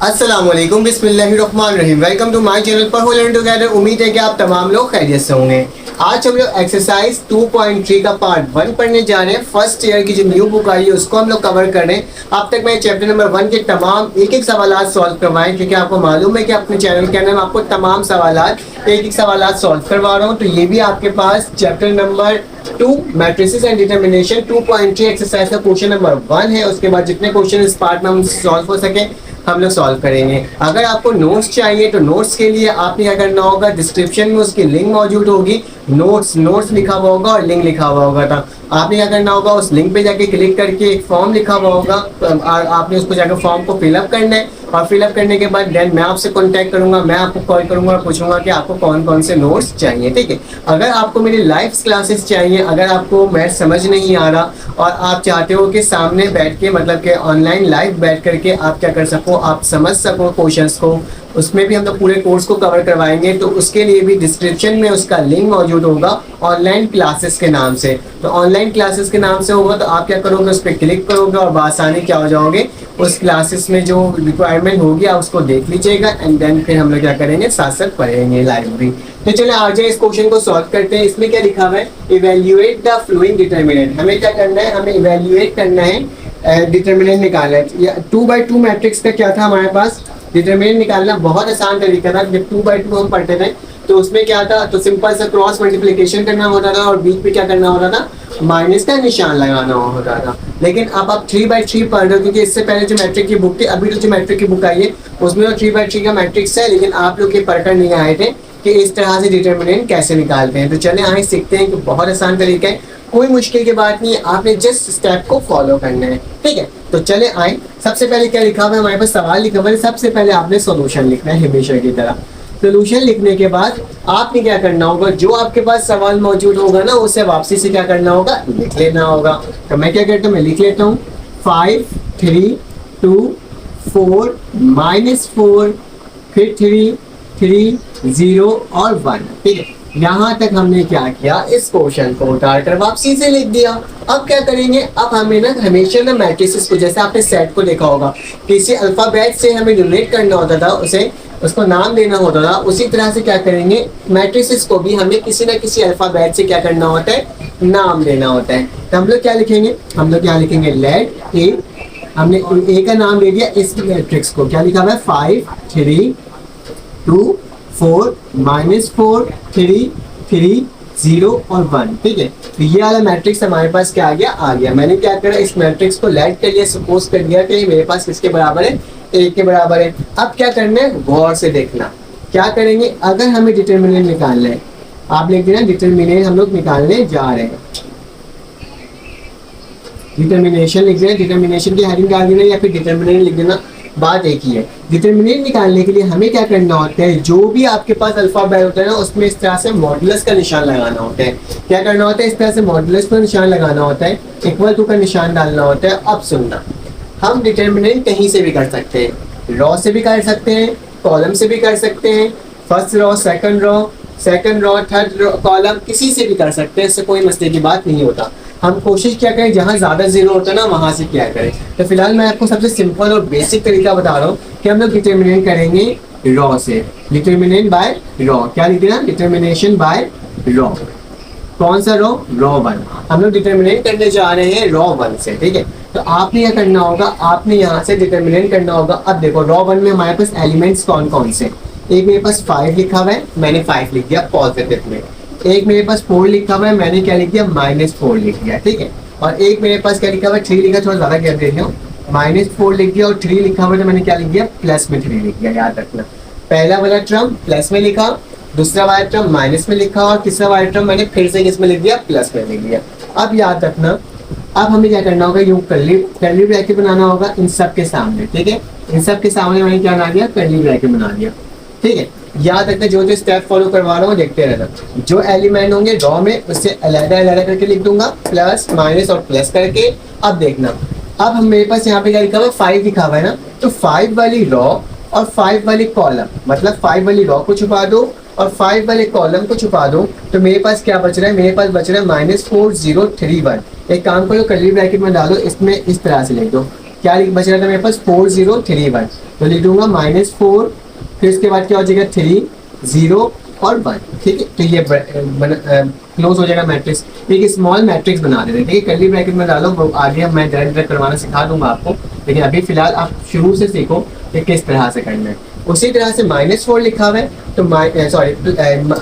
अस्सलाम वालेकुम, बिस्मिल्लाहिर्रहमानिर्रहीम। वेलकम टू माय चैनल पर लर्न टुगेदर। उम्मीद है कि आप तमाम लोग खैरियत से होंगे। आज हम लोग एक्सरसाइज 2.3 का पार्ट 1 पढ़ने जा रहे हैं। फर्स्ट ईयर की जो न्यू बुक आई है उसको हम लोग कवर कर रहे हैं। अब तक मैं चैप्टर नंबर 1 के तमाम एक एक सवाल सॉल्व करवाए, क्योंकि आपको मालूम है कि अपने चैनल के अंदर आपको तमाम सवाल एक एक सवाल सॉल्व करवा रहा हूँ। तो ये भी आपके पास chapter number 2 matrices and determination 2.3 exercise का क्वेश्चन नंबर 1 है। उसके बाद जितने क्वेश्चन इस पार्ट में हम सॉल्व हो सके हम लोग सॉल्व करेंगे। अगर आपको नोट्स चाहिए तो नोट्स के लिए आपने क्या करना होगा, डिस्क्रिप्शन में उसकी लिंक मौजूद होगी। नोट्स लिखा हुआ होगा और लिंक लिखा हुआ होगा। था आपने क्या करना होगा, उस लिंक पे जाके क्लिक करके एक फॉर्म लिखा हुआ होगा, आपने उसको जाकर फॉर्म को फिलअप करना है। और फिलअप करने के बाद देन मैं आपसे कांटेक्ट करूंगा, मैं आपको कॉल करूंगा और पूछूंगा कि आपको कौन कौन से नोट्स चाहिए। ठीक है, अगर आपको मेरी लाइव क्लासेस चाहिए, अगर आपको मैथ समझ नहीं आ रहा और आप चाहते हो कि सामने बैठ के मतलब कि ऑनलाइन लाइव बैठ करके आप क्या कर सको, आप समझ सको क्वेश्चंस को, उसमें भी हम लोग पूरे कोर्स को कवर करवाएंगे। तो उसके लिए भी डिस्क्रिप्शन में उसका लिंक मौजूद होगा ऑनलाइन क्लासेस के नाम से। तो ऑनलाइन क्लासेस के नाम से होगा तो आप क्या करोगे, उस पर क्लिक करोगे और बासानी क्या हो जाओगे, उस क्लासेस में जो रिक्वायरमेंट होगी आप उसको देख लीजिएगा। एंड देन फिर हम लोग क्या करेंगे, साथ साथ पढ़ेंगे लाइव भी। तो चलिए आ जाए इस क्वेश्चन को सॉल्व करते हैं। इसमें क्या लिखा हुआ है, इवेल्युएट द फ्लोइंग डिटर्मिनेंट। हमें क्या करना है, हमें इवेल्युएट करना है, डिटर्मिनेंट निकालना है। 2x2 मैट्रिक्स का क्या था हमारे पास, डिटर्मिनेंट निकालना बहुत आसान तरीका था। जब 2x2 हम पढ़ते थे तो उसमें क्या था, तो सिंपल सा क्रॉस मल्टीप्लिकेशन करना होता था और बीच में क्या करना होता था, माइनस का निशान लगाना होता था। लेकिन अब आप 3x3 पढ़ रहे हो, क्योंकि इससे पहले जो मैट्रिक की बुक थी, अभी जो मैट्रिक की बुक आई है उसमें तो 3x3 का मैट्रिक्स है, लेकिन आप लोग ये पढ़कर नहीं आए थे कि इस तरह से डिटर्मिनेंट कैसे निकालते हैं। तो चले आए सीखते हैं कि बहुत आसान तरीका है, कोई मुश्किल की बात नहीं है, आपने जस्ट स्टेप को फॉलो करना है। ठीक है, तो चले आए। सबसे पहले क्या लिखा हुआ है, हमारे पास सवाल लिखा हुआ है। सबसे पहले आपने सॉल्यूशन लिखना है हमेशा की तरह। सॉल्यूशन लिखने के बाद आपने क्या करना होगा, जो आपके पास सवाल मौजूद होगा ना उसे वापसी से क्या करना होगा, लिख लेना होगा। तो मैं क्या करता हूँ, मैं लिख लेता हूँ 5 3 2 4 -4 फिर 3 3 0 और 1। ठीक है, यहाँ तक हमने क्या किया, इस क्वेश्चन को उतारकर वापसी से लिख दिया। अब क्या करेंगे, अब हमें ना हमेशा ना मैट्रिसेस को, जैसे आपने सेट को देखा होगा, किसी अल्फाबेट से हमें डोनेट करना होता था, उसे उसको नाम देना होता था। उसी तरह से क्या करेंगे, मैट्रिसेस को भी हमें किसी ना किसी अल्फाबेट से क्या करना होता है, नाम देना होता है। तो हम लोग क्या लिखेंगे, हम लोग क्या लिखेंगे, लेट ए। हमने ए का नाम दे दिया इस मैट्रिक्स को, क्या लिखा हुआ है, 5 3 2 4 -4 3 3 0 और 1। ठीक है, तो ये वाला मैट्रिक्स हमारे पास क्या आ गया। मैंने क्या करा, इस मैट्रिक्स को लेट कर लिया, सपोज कर दिया कि मेरे पास किसके बराबर है, ए के बराबर है। अब क्या करना है, गौर से देखना। क्या करेंगे, अगर हमें डिटर्मिनेंट निकालना है, आप लिख देना डिटर्मिनेंट हम लोग निकालने जा रहे हैं। डिटर्मिनेशन लिख देना, डिटर्मिनेशन की हेडिंग डाल देना या फिर डिटर्मिनेंट लिख देना, बात एक ही है। डिटर्मिनेंट निकालने के लिए हमें क्या करना होता है, जो भी आपके पास अल्फाबेट होता है ना उसमें इस तरह से मॉडुलस का निशान लगाना होता है। क्या करना होता है, इस तरह से मॉडुलस का निशान लगाना होता है, इक्वल टू का निशान डालना होता है। अब सुनना, हम डिटर्मिनेंट कहीं से भी कर सकते हैं, रॉ से भी कर सकते हैं, कॉलम से भी कर सकते हैं, first raw second raw third column, किसी से भी कर सकते हैं, इससे कोई मसले की बात नहीं होता। हम कोशिश क्या करें, जहाँ ज़्यादा जीरो होता है ना वहाँ से क्या करें। तो फिलहाल मैं आपको सबसे सिंपल और बेसिक तरीका बता रहा हूँ कि हम लोग डिटर्मिनेंट करेंगे रॉ से। डिटर्मिनेंट बाय रॉ, क्या लिख देना, डिटर्मिनेशन बाय रॉ। कौन सा रॉ, रॉ 1। हम लोग डिटर्मिनेंट करने जा रहे हैं रॉ 1 से। ठीक है, तो आपने क्या करना होगा, आपने यहाँ से डिटर्मिनेंट करना होगा। अब देखो रॉ 1 में हमारे पास एलिमेंट्स कौन कौन से, एक मेरे पास 5 लिखा हुआ है, मैंने 5 लिख दिया पॉजिटिव में। एक मेरे पास 4 लिखा हुआ है, मैंने क्या लिख दिया, -4 लिख दिया। ठीक है, और एक मेरे पास क्या लिखा हुआ है, 3 लिखा, थोड़ा ज़्यादा गैप दे दिया, -4 लिख दिया और 3 लिखा हुआ है, तो मैंने क्या लिख दिया, प्लस में 3 लिख दिया। याद रखना, पहला वाला टर्म प्लस में लिखा, दूसरा वाला टर्म माइनस में लिखा और तीसरा वाला टर्म मैंने फिर से किस में लिख दिया, प्लस में लिख दिया। अब याद रखना, अब हमें क्या करना होगा, यूं कर्ली ब्रैकेट बनाना होगा इन सब के सामने। ठीक है, इन सब के सामने मैंने क्या बना दिया, कर्ली ब्रैकेट बना दिया। ठीक है, याद रखना, जो जो स्टेप फॉलो करवा रहा हूँ देखते रहना। जो एलिमेंट होंगे रॉ में उससे अलग करके लिख दूंगा, प्लस माइनस और प्लस करके। अब देखना, अब हम मेरे पास यहाँ पे क्या लिखा हुआ है, 5 लिखा हुआ है ना, तो 5 वाली रॉ और 5 वाली कॉलम, मतलब 5 वाली रॉ को छुपा दो और 5 वाले कॉलम को छुपा दो। तो मेरे पास क्या बच रहा है, मेरे पास बच रहा है -4 0 3 1। एक काम करो, कर्ली ब्रैकेट में डालो, इसमें इस तरह से लिख दो क्या बच रहा था मेरे पास 4031, तो लिख दूंगा -4, फिर इसके बाद क्या हो जाएगा 3 0 और 1, ठीक है। तो ये क्लोज हो जाएगा मैट्रिक्स। एक स्मॉल मैट्रिक्स बना देते हैं, ठीक है। कर्ली ब्रैकेट में डालो, आगे मैं डायरेक्ट करवाना सिखा दूंगा आपको, लेकिन अभी फिलहाल आप शुरू से सीखो कि किस तरह से करना है। उसी तरह से -4 लिखा हुआ है, तो सॉरी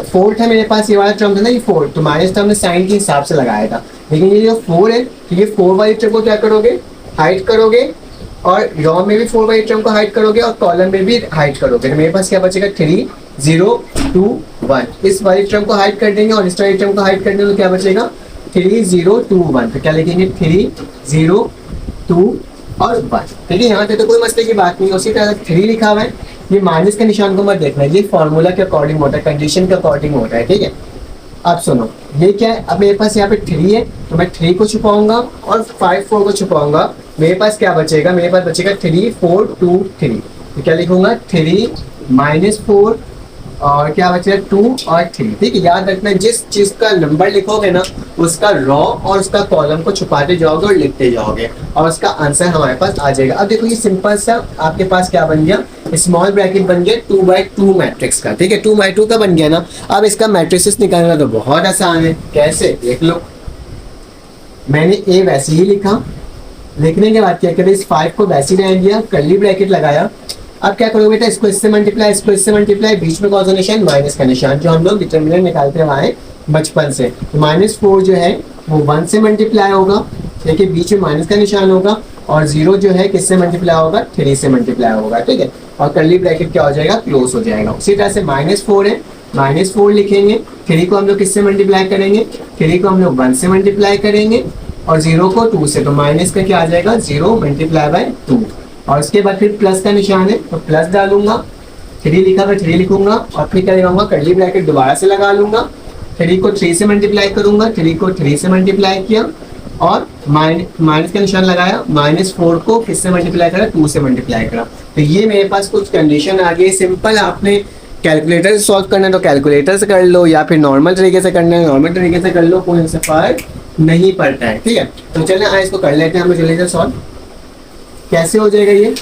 4 था मेरे पास, ये वाला टर्म था ना, ये 4, तो माइनस टर्म ने साइन के हिसाब से लगाया था, लेकिन ये जो 4 है, तो ये 4 वाली टर्म को क्या करोगे, हाइड करोगे, और रॉ में भी 4 वाली टर्म को हाइड करोगे, और कॉलम में भी हाइड करोगे। तो मेरे पास क्या बचेगा 3 0 2 1, इस वाली टर्म को हाइड कर देंगे और इस वाली टर्म को हाइड कर देंगे, तो क्या बचेगा 3 0 2 1, तो क्या लिखेंगे 3 0 2 और 1, ठीक है। यहाँ पे तो कोई मसले की बात नहीं है। उसी तरह 3 लिखा हुआ है, ये माइनस के निशान को मत देखना, ये फॉर्मूला के अकॉर्डिंग होता है, कंडीशन के अकॉर्डिंग होता है, ठीक है। अब सुनो, ये क्या है, अब मेरे पास यहाँ पे 3 है, तो मैं 3 को छुपाऊंगा और 5 4 को छुपाऊंगा, मेरे पास क्या बचेगा, मेरे पास बचेगा 3 4 2 3, तो क्या लिखूंगा 3 -4 और क्या बचेगा 2 और 3, ठीक है। याद रखना, जिस चीज का नंबर लिखोगे ना, उसका रॉ और उसका कॉलम को छुपाते जाओगे और लिखते जाओगे, और उसका आंसर हमारे पास आ जाएगा। अब देखो, ये सिंपल सा आपके पास क्या बन गया, स्मॉल ब्रैकेट बन गया 2/2 मैट्रिक्स का, ठीक है। 2/2 का बन गया ना। अब इसका मैट्रिसेस निकालना तो बहुत आसान है, कैसे देख लो। मैंने ए वैसे ही लिखा, लिखने के बाद क्या करें, इस 5 को वैसे ही रहने दिया, कर्ली ब्रैकेट लगाया। अब क्या करोगे बेटा, इसको इससे मल्टीप्लाई, इसको इससे मल्टीप्लाई, बीच में कौन सा निशान, माइनस का निशान, जो हम लोग डिटरमिनेंट निकालते हुए आए बचपन से। -4 जो है वो 1 से मल्टीप्लाई होगा, देखिए बीच में माइनस का निशान होगा, और 0 जो है किससे मल्टीप्लाई होगा, 3 से मल्टीप्लाई होगा, ठीक है। और कर्ली ब्रैकेट क्या हो जाएगा, क्लोज हो जाएगा। उसी तरह से -4 है, -4 लिखेंगे, 3 को हम लोग किससे मल्टीप्लाई करेंगे, 3 को हम लोग 1 से मल्टीप्लाई करेंगे, और 0 को 2 से, तो माइनस का क्या आ जाएगा 0 × 2, और उसके बाद फिर प्लस का निशान है, तो प्लस डालूंगा, 3 लिखा मैं 3 लिखूंगा, और फिर क्या लगाऊंगा, कर्ली ब्रैकेट दोबारा से लगा लूंगा, 3 को 3 से मल्टीप्लाई करूंगा, 3 को 3 से मल्टीप्लाई किया, और माइनस का निशान लगाया, -4 को किससे मल्टीप्लाई करा, 2 से मल्टीप्लाई करा। तो ये मेरे पास कुछ कंडीशन आ गई। सिंपल, आपने कैलकुलेटर से सॉल्व करना है तो कैलकुलेटर से कर लो, या फिर नॉर्मल तरीके से करना है नॉर्मल तरीके से कर लो, कोई इससे फर्क नहीं पड़ता है, ठीक है। तो चलिए आज इसको कर लेते हैं हम जल्दी से सॉल्व। कैसे हो जाएगा ये,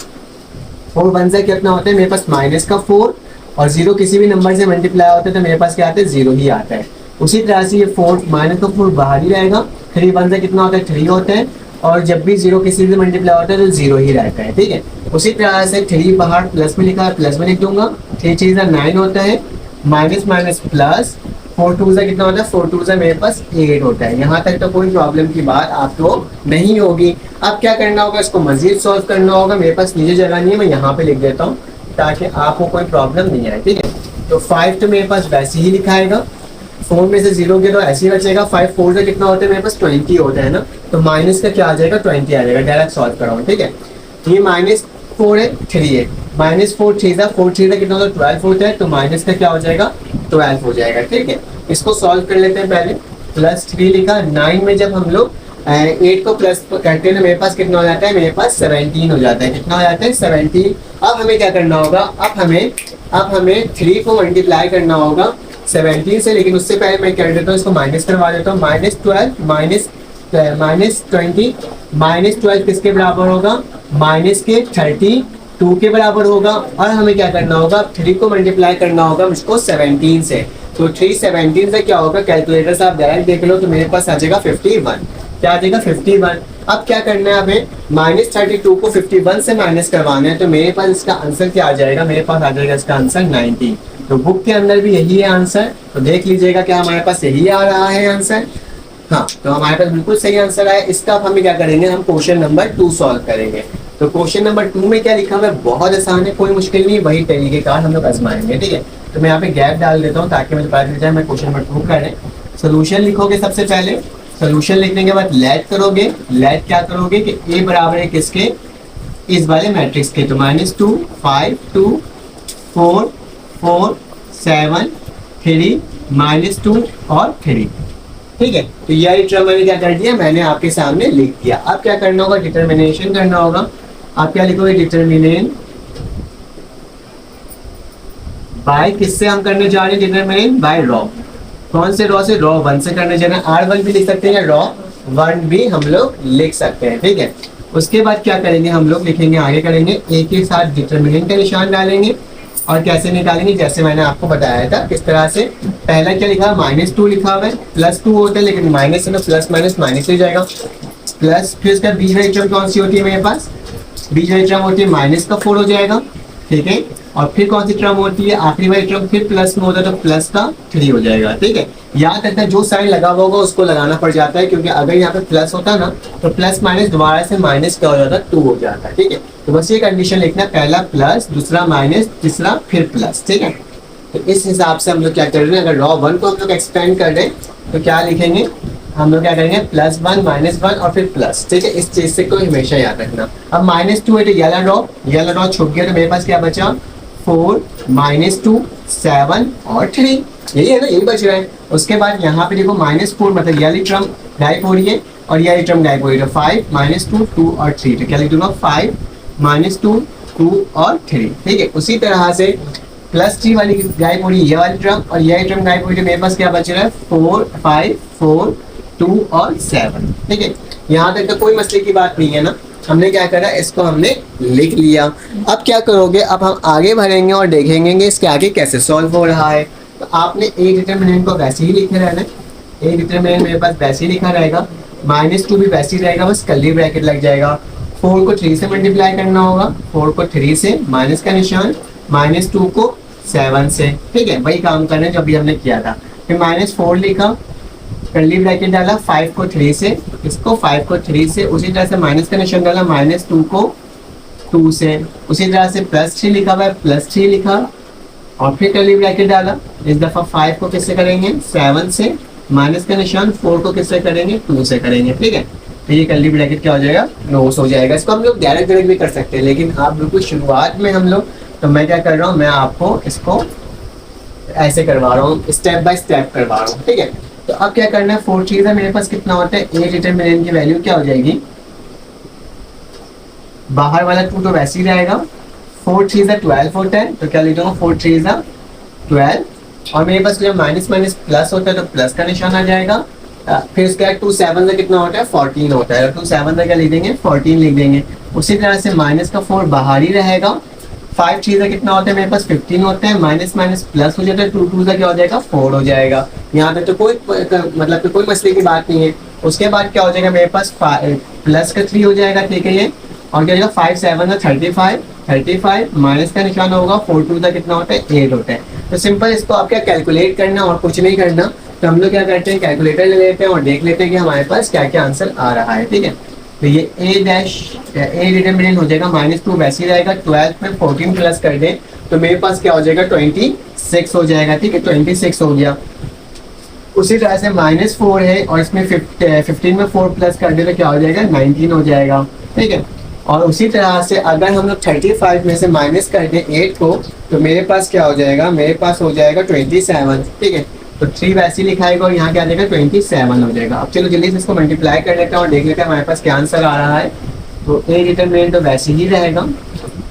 4 1 से कितना होता है, मेरे पास माइनस का 4 और 0 किसी भी नंबर से मल्टीप्लाई होता है, तो मेरे पास क्या आता है 0 ही आता है। उसी तरह से ये 4 माइनस का 4 बाहर ही रहेगा, 3 1 से कितना होता है 3 होता है, और जब भी 0 किसी से मल्टीप्लाई होता है तो 0 ही रहता है, ठीक है। उसी तरह से 3 बाहर प्लस में लिखा है, प्लस में लिख दूंगा, 3 3 9 होता है, माइनस माइनस प्लस, 4 2 से कितना होता है, 4 2 से मेरे पास 8 होता है। यहाँ तक तो कोई प्रॉब्लम की बात आपको नहीं होगी। अब क्या करना होगा, इसको मजीद सॉल्व करना होगा। मेरे पास नीचे जगह नहीं है, मैं यहाँ पे लिख देता हूँ ताकि आपको कोई प्रॉब्लम नहीं आए, ठीक है। तो 5 तो मेरे पास वैसे ही लिखाएगा, 4 में से 0 के तो ऐसे ही बचेगा। 5 4 से कितना होता है, मेरे पास 20 होता है ना, तो माइनस का क्या आ जाएगा 20 आ जाएगा। डायरेक्ट सॉल्व कराऊँ, ठीक है। ये -4 है, 3 है, -4 3 था, 4 3 था कितना होता है 12 होता है, तो माइनस का क्या हो जाएगा 12 हो जाएगा, ठीक है। इसको सॉल्व कर लेते हैं पहले। +3 लिखा, 9 में जब हम लोग 8 को प्लस करते हैं, मेरे पास कितना हो जाता है, मेरे पास 17 हो जाता है। कितना हो जाता है 17। अब हमें क्या करना होगा, अब हमें 3 को मल्टीप्लाई करना होगा 17 से, लेकिन उससे पहले मैं कर देता हूँ, इसको माइनस करवा देता हूँ। -12 -20 -12 किसके बराबर होगा, माइनस के 32 के बराबर होगा। और हमें क्या करना होगा, 3 को मल्टीप्लाई करना होगा मुझको 17 से, तो 3 17 से क्या होगा, कैलकुलेटर से आप डायरेक्ट देख लो, तो मेरे पास आ जाएगा 51। क्या आ जाएगा 51। अब क्या करना है हमें, -32 को 51 से माइनस करवाना है, तो मेरे पास इसका आंसर क्या आ जाएगा, मेरे पास आ जाएगा इसका आंसर 90। तो बुक के अंदर भी यही है आंसर, तो देख लीजिएगा क्या हमारे पास यही आ रहा है आंसर। हाँ, तो हमारे पास बिल्कुल सही आंसर आया। इसका अब हमें क्या करेंगे, हम क्वेश्चन नंबर 2 सॉल्व करेंगे। तो क्वेश्चन नंबर 2 में क्या लिखा हुआ है, बहुत आसान है, कोई मुश्किल नहीं, वही तरीके का हम लोग आजमाएंगे, ठीक है। तो मैं यहाँ पे गैप डाल देता हूँ ताकि मुझे पता चल जाए मैं क्वेश्चन नंबर 2 करें। सोल्यूशन लिखोगे सबसे पहले, सोल्यूशन लिखने के बाद लेट करोगे। लेट क्या करोगे कि ए बराबर है किसके, इस वाले मैट्रिक्स के, तो -2 5 2 4 4 7 3 -2 और 3, ठीक है। तो यही टर्म मैंने क्या कर दिया, मैंने आपके सामने लिख दिया। अब क्या करना होगा, डिटर्मिनेशन करना होगा। आप क्या लिखोगे, डिटर्मिनेंट बाय, किससे हम करने जा रहे हैं, डिटर्मिनेंट बाय रॉ। कौन से रॉ से, रॉ 1 से करने जा रहे हैं। R1 भी लिख सकते हैं या रॉ 1 भी हम लोग लिख सकते हैं, ठीक है। उसके बाद क्या करेंगे हम लोग, लिखेंगे आगे करेंगे ए के साथ डिटरमिनेंट का निशान डालेंगे। और कैसे निकालेंगे, जैसे मैंने आपको बताया था किस तरह से। पहला क्या लिखा है, -2 लिखा हुआ है, +2 होता है लेकिन माइनस है ना, प्लस माइनस माइनस हो जाएगा प्लस। फिर इसका बीच वाली टर्म कौन सी होती है मेरे पास, बीच वाली टर्म होती है -4 हो जाएगा, ठीक है। और फिर कौन सी टर्म होती है, आखिरी वाली टर्म फिर प्लस में होता है तो +3 हो जाएगा, ठीक है। याद रखना जो साइन लगा हुआ होगा उसको लगाना पड़ जाता है, क्योंकि अगर यहाँ पे प्लस होता ना तो प्लस माइनस दोबारा से माइनस क्या हो जाता है, 2 हो जाता है, ठीक है। तो बस ये कंडीशन लिखना, पहला प्लस, दूसरा माइनस, तीसरा फिर प्लस, ठीक है। तो इस हिसाब से हम लोग क्या कर रहे हैं, अगर रॉ 1 को हम लोग एक्सपेंड कर रहे हैं तो क्या लिखेंगे हम लोग, क्या करेंगे +1 -1 और फिर प्लस, ठीक है। इस चीज से को हमेशा याद रखना। अब -2 है तो येलो रॉ छुप गया, तो मेरे पास क्या बचा 4 -2 7 और 3, यही है ना, यही बच रहा है। उसके बाद यहाँ पे देखो -4 मतलब ये टर्म गायब हो रही है और ये टर्म गायब हो रही है, तो 5 -2 2 और 3, तो क्या लिख दूंगा 5 -2 2 और 3, ठीक है। उसी तरह से +3 वाली गायब हो रही है ये वाली टर्म, और ये टर्म गायब हो रही है, मेरे पास क्या बच रहा है 4 5 4 2 और 7, ठीक है। यहाँ तक तो कोई मसले की बात नहीं है ना, हमने क्या करा, इसको हमने लिख लिया। अब क्या करोगे, अब हम आगे बढ़ेंगे और देखेंगे कि इसके आगे कैसे सॉल्व हो रहा है। तो आपने ए डिटरमिनेंट को वैसे ही लिखे रहना है, ए डिटरमिनेंट मेरे पास वैसे ही लिखा रहेगा, -2 भी वैसे ही रहेगा, बस कर्ली ब्रैकेट लग जाएगा। 4 को 3 से मल्टीप्लाई करना होगा, 4 को 3 से, माइनस का निशान, -2 को 7 से, ठीक है, वही काम करना है जो अभी हमने किया था। फिर -4 लिखा, कर्ली ब्रैकेट डाला, 5 को 3 से, इसको 5 को 3 से, उसी तरह से माइनस का निशान डाला, -2 को 2 से, उसी तरह से +3 लिखा हुआ है, +3 लिखा और फिर कर्ली ब्रैकेट डाला। इस दफा 5 को किससे करेंगे 7 से, माइनस का निशान 4 को किससे करेंगे 2 से करेंगे, ठीक है। तो ये कर्ली ब्रैकेट क्या हो जाएगा, क्लोज हो जाएगा। इसको हम लोग डायरेक्ट भी कर सकते हैं, लेकिन आप बिल्कुल शुरुआत में हम लोग, तो मैं क्या कर रहा हूँ, मैं आपको इसको ऐसे करवा रहा हूँ, स्टेप बाय स्टेप करवा रहा हूँ, ठीक है। तो अब क्या करना है, 4 चीज है मेरे पास, कितना होता है, ए डिटरमिनेंट की वैल्यू क्या हो जाएगी, बाहर वाला 2 तो वैसे ही रहेगा, 4 चीज है 12 होता है, तो क्या लिख दूंगा 4 चीज है 12, और मेरे पास जब माइनस माइनस प्लस होता है तो प्लस का निशान आ जाएगा। फिर इसके बाद 2 7 से कितना होता है 14 होता है, 2 7 से क्या लिख देंगे 14 लिख देंगे। उसी तरह से माइनस का 4 बाहर ही रहेगा, 5 चीज़ें कितना होता है मेरे पास 15 होते हैं, माइनस माइनस प्लस हो जाता है, 2 2 का क्या हो जाएगा 4 हो जाएगा। यहाँ तक तो कोई मतलब कोई मसले की बात नहीं है। उसके बाद क्या हो जाएगा मेरे पास प्लस का 3 हो जाएगा, ठीक है ये, और क्या हो जाएगा 5 7 35 35 माइनस का निशान होगा, 4 2 का कितना होता है 8 होता है। तो सिंपल इसको आप क्या कैलकुलेट करना और कुछ नहीं करना, तो हम लोग क्या करते हैं कैलकुलेटर ले लेते हैं और देख लेते हैं कि हमारे पास क्या क्या आंसर आ रहा है, ठीक है। तो ये ए डिटरमिनेंट हो जाएगा -2 वैसे ही रहेगा, 12 में 14 प्लस कर दें तो मेरे पास क्या हो जाएगा 26 हो जाएगा, ठीक है 26 हो गया। उसी तरह से -4 है और इसमें 15 में 4 प्लस कर दे तो क्या हो जाएगा 19 हो जाएगा, ठीक है। और उसी तरह से अगर हम लोग 35 में से माइनस कर दें 8 को तो मेरे पास क्या हो जाएगा, मेरे पास हो जाएगा 27, ठीक है। तो 3 वैसे ही लिखाएगा और यहाँ क्या आ जाएगा 27 हो जाएगा। अब चलो जल्दी से इसको मल्टीप्लाई कर लेते हैं और देख लेते हैं हमारे पास क्या आंसर आ रहा है। तो ए डिटरमिनेंट तो वैसे ही रहेगा,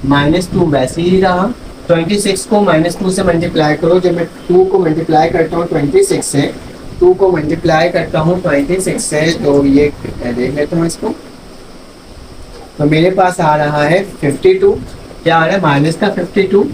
-2 वैसे ही रहा, 26 को -2 से मल्टीप्लाई करो। जब मैं 2 को मल्टीप्लाई करता हूँ 26 से, 2 को मल्टीप्लाई करता हूँ 26 से, तो ये देख लेता हूँ इसको, तो मेरे पास आ रहा है 52, क्या आ रहा है माइनस का 52।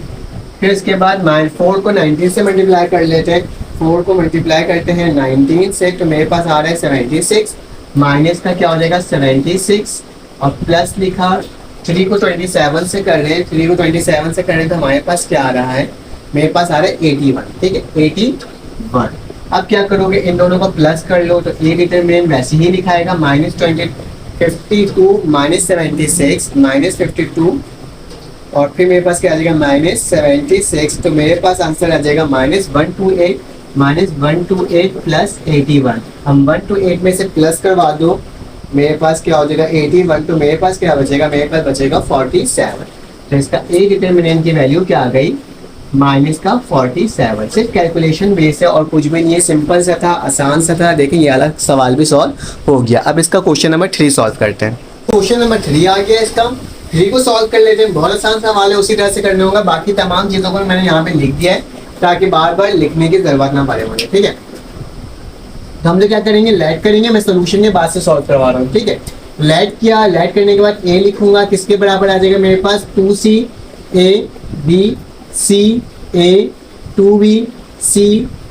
फिर इसके बाद 4 को 19 से मल्टीप्लाई कर लेते हैं, 4 को मल्टीप्लाई करते हैं 19 से, तो मेरे पास आ रहा है 76, माइनस का क्या हो जाएगा 76 और प्लस लिखा। 3 को 27 से कर रहे हैं, 3 को 27 से कर रहे हैं तो हमारे पास क्या आ रहा है, मेरे पास आ रहा है 81, ठीक है 81। अब क्या करोगे, इन दोनों को प्लस कर लो तो ए डिटरमिनेंट वैसे ही लिखाएगा, -52 -76 -52 और फिर मेरे पास क्या आ जाएगा -76, तो मेरे पास आंसर आ जाएगा -128 प्लस 81। हम 128 में से प्लस करवा दो, मेरे पास क्या हो जाएगा 81, तो मेरे पास क्या बचेगा, मेरे पास बचेगा 47। तो इसका ए डिटरमिनेंट की वैल्यू क्या आ गई, -47। सिर्फ कैलकुलेशन बेस है और कुछ भी नहीं है, सिंपल सा था, आसान सा था। देखिए ये वाला सवाल भी सॉल्व हो गया। अब इसका क्वेश्चन नंबर 3 सॉल्व करते हैं। क्वेश्चन नंबर 3 आ गया, इसका 3 को सॉल्व कर लेते हैं। बहुत आसान सवाल है, उसी तरह से करना होगा। बाकी तमाम चीज़ों को मैंने यहाँ पे लिख दिया है ताकि बार बार लिखने की जरूरत ना पड़े मुझे, ठीक है। तो हम लोग क्या करेंगे, लेट करेंगे, मैं सोल्यूशन के बाद से सॉल्व करवा रहा हूँ, ठीक है। लेट किया, लेट करने के बाद ए लिखूंगा, किसके बराबर आ जाएगा मेरे पास 2c a b c a 2b c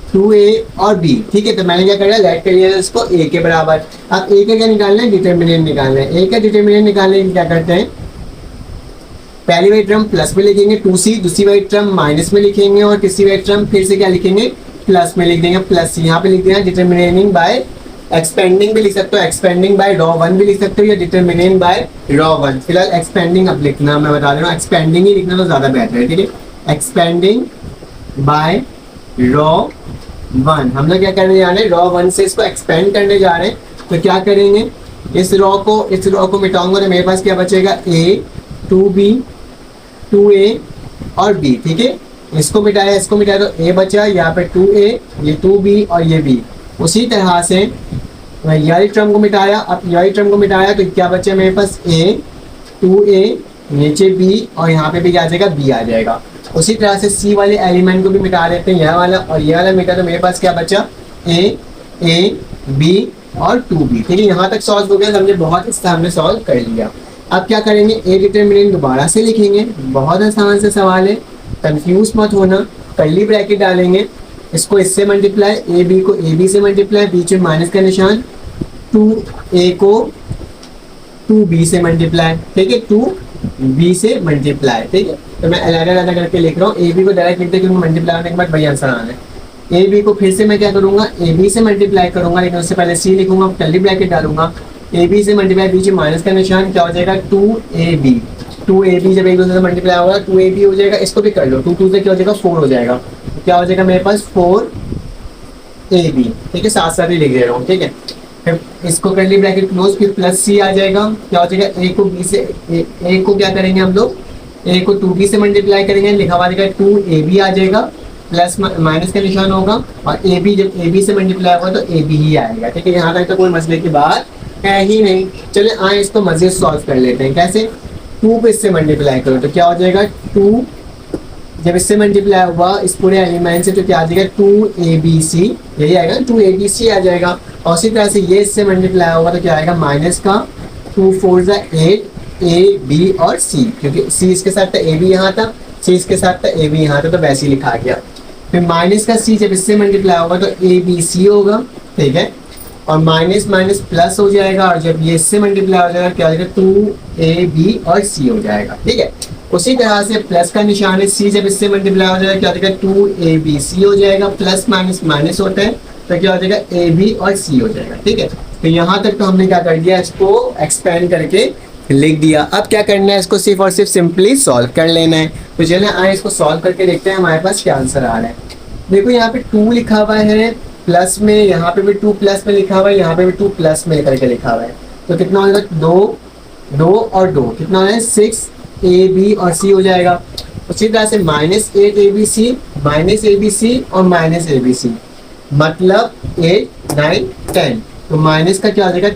2a और b। ठीक है, तो मैंने क्या किया, लेट कर लिया इसको a के बराबर। अब a का क्या निकालना है, डिटरमिनेंट निकालना है। a का डिटरमिनेंट निकालने के क्या करते हैं, पहली वाली टर्म प्लस में लिखेंगे 2c, दूसरी वाली टर्म माइनस में लिखेंगे और तीसरी वाली टर्म फिर से क्या लिखेंगे, प्लस में लिख देंगे। प्लस यहाँ पे लिख देना डिटरमिनेटिंग बाय एक्सपेंडिंग भी लिख सकते हो, एक्सपेंडिंग बाय रॉ 1 भी लिख सकते हो या डिटरमिनेंट बाय रॉ 1। फिलहाल एक्सपेंडिंग अब लिखना, मैं बता दे रहा हूँ एक्सपेंडिंग ही लिखना तो ज्यादा बेहतर है। ठीक है, एक्सपेंडिंग बाय रॉ 1। हम लोग क्या करने जा रहे हैं, रॉ 1 से इसको एक्सपेंड करने जा रहे हैं। तो क्या करेंगे, इस रॉ को मिटाऊंगा तो मेरे पास क्या बचेगा, a 2b 2a और b। ठीक है, इसको मिटाया तो a बचा, यहाँ पे 2a, ये 2b और ये b। उसी तरह से यही टर्म को मिटाया, अब यही टर्म को मिटाया तो क्या बचा मेरे पास, a 2a नीचे b और यहाँ पे भी क्या आ जाएगा, b आ जाएगा। उसी तरह से c वाले एलिमेंट को भी मिटा देते हैं, यह वाला और यह वाला मिटा तो मेरे पास क्या बचा, a b और 2b। ठीक है, यहाँ तक सॉल्व हो गया, हमने बहुत इससे हमने सॉल्व कर लिया। अब क्या करेंगे, ए डिटरमिनेंट दोबारा से लिखेंगे, बहुत आसान से सवाल है, कंफ्यूज मत होना। पहली ब्रैकेट डालेंगे, इसको इससे मल्टीप्लाई, ए बी को ए बी से मल्टीप्लाई, बीच में माइनस का निशान, 2a को 2b से मल्टीप्लाई। ठीक है, 2b से मल्टीप्लाई। ठीक है, तो मैं अलग करके लिख रहा हूँ, ए बी को डायरेक्ट लिखते क्योंकि मल्टीप्लाई होने के बाद वही आंसर आना है। ए बी को फिर से मैं क्या करूंगा, ए बी से मल्टीप्लाई करूंगा, लेकिन उससे पहले सी लिखूंगा, पहली ब्रैकेट डालूंगा, ए बी से मल्टीप्लाई, बीच में माइनस का निशान, क्या हो जाएगा 2ab। 2ab जब एक दूसरे से मल्टीप्लाई होगा 2ab हो जाएगा, इसको भी कर लो, 2 से क्या हो जाएगा 4 हो जाएगा, तो क्या हो जाएगा मेरे पास 4ab। ठीक है, साथ साथ ही लिख दे रहा हूँ। ठीक है, फिर इसको कर ली ब्रैकेट क्लोज, फिर प्लस सी आ जाएगा, क्या हो जाएगा ए को बी से, ए को क्या करेंगे हम लोग, ए को 2b से मल्टीप्लाई करेंगे, लिखा हुआ जाएगा 2ab आ जाएगा, प्लस माइनस का निशान होगा और ए बी जब ए बी से मल्टीप्लाई होगा तो ए बी ही आएगा। ठीक है, यहाँ तक तो कोई मसले की बात है ही नहीं। चले आए इसको मजे सॉल्व कर लेते हैं। कैसे, 2 को इससे मल्टीप्लाई करो तो क्या हो जाएगा 2, जब इससे मल्टीप्लाई हुआ इस पूरे एलिमेंट से तो क्या आ जाएगा 2abc, यही आएगा 2abc आ जाएगा। और उसी तरह से ये इससे मल्टीप्लाई होगा तो क्या आएगा माइनस का 2 4 जा 8 a b और c, क्योंकि c इसके साथ था a b यहाँ था, c इसके साथ था a b यहाँ था, तो वैसे ही लिखा गया। फिर माइनस का c जब इससे मल्टीप्लाई होगा तो a b c होगा। ठीक है, और माइनस माइनस प्लस हो जाएगा और जब ये इससे मल्टीप्लाई हो जाएगा क्या हो जाएगा 2ab और c हो जाएगा। ठीक है, उसी तरह से प्लस का निशान है, c जब इससे मल्टीप्लाई हो जाएगा क्या हो जाएगा 2abc हो जाएगा, प्लस माइनस माइनस होता है तो क्या हो जाएगा ab और c हो जाएगा। ठीक है, तो यहाँ तक तो हमने क्या कर दिया, इसको एक्सपेंड करके लिख दिया। अब क्या करना है, इसको सिर्फ और सिर्फ सिंपली सॉल्व कर लेना है। तो चलिए आए इसको सॉल्व करके देखते हैं हमारे पास क्या आंसर आ रहा है। देखो यहाँ पे 2 लिखा हुआ है प्लस में, यहाँ पे भी 2 प्लस में लिखा हुआ है, यहाँ पे भी 2 प्लस में करके लिखा हुआ है, तो कितना हो जाएगा 2 और 2 कितना हो जाएगा 6ab और c हो जाएगा। उसी तरह से -8abc और -abc मतलब 8 9 10, तो माइनस का क्या हो जाएगा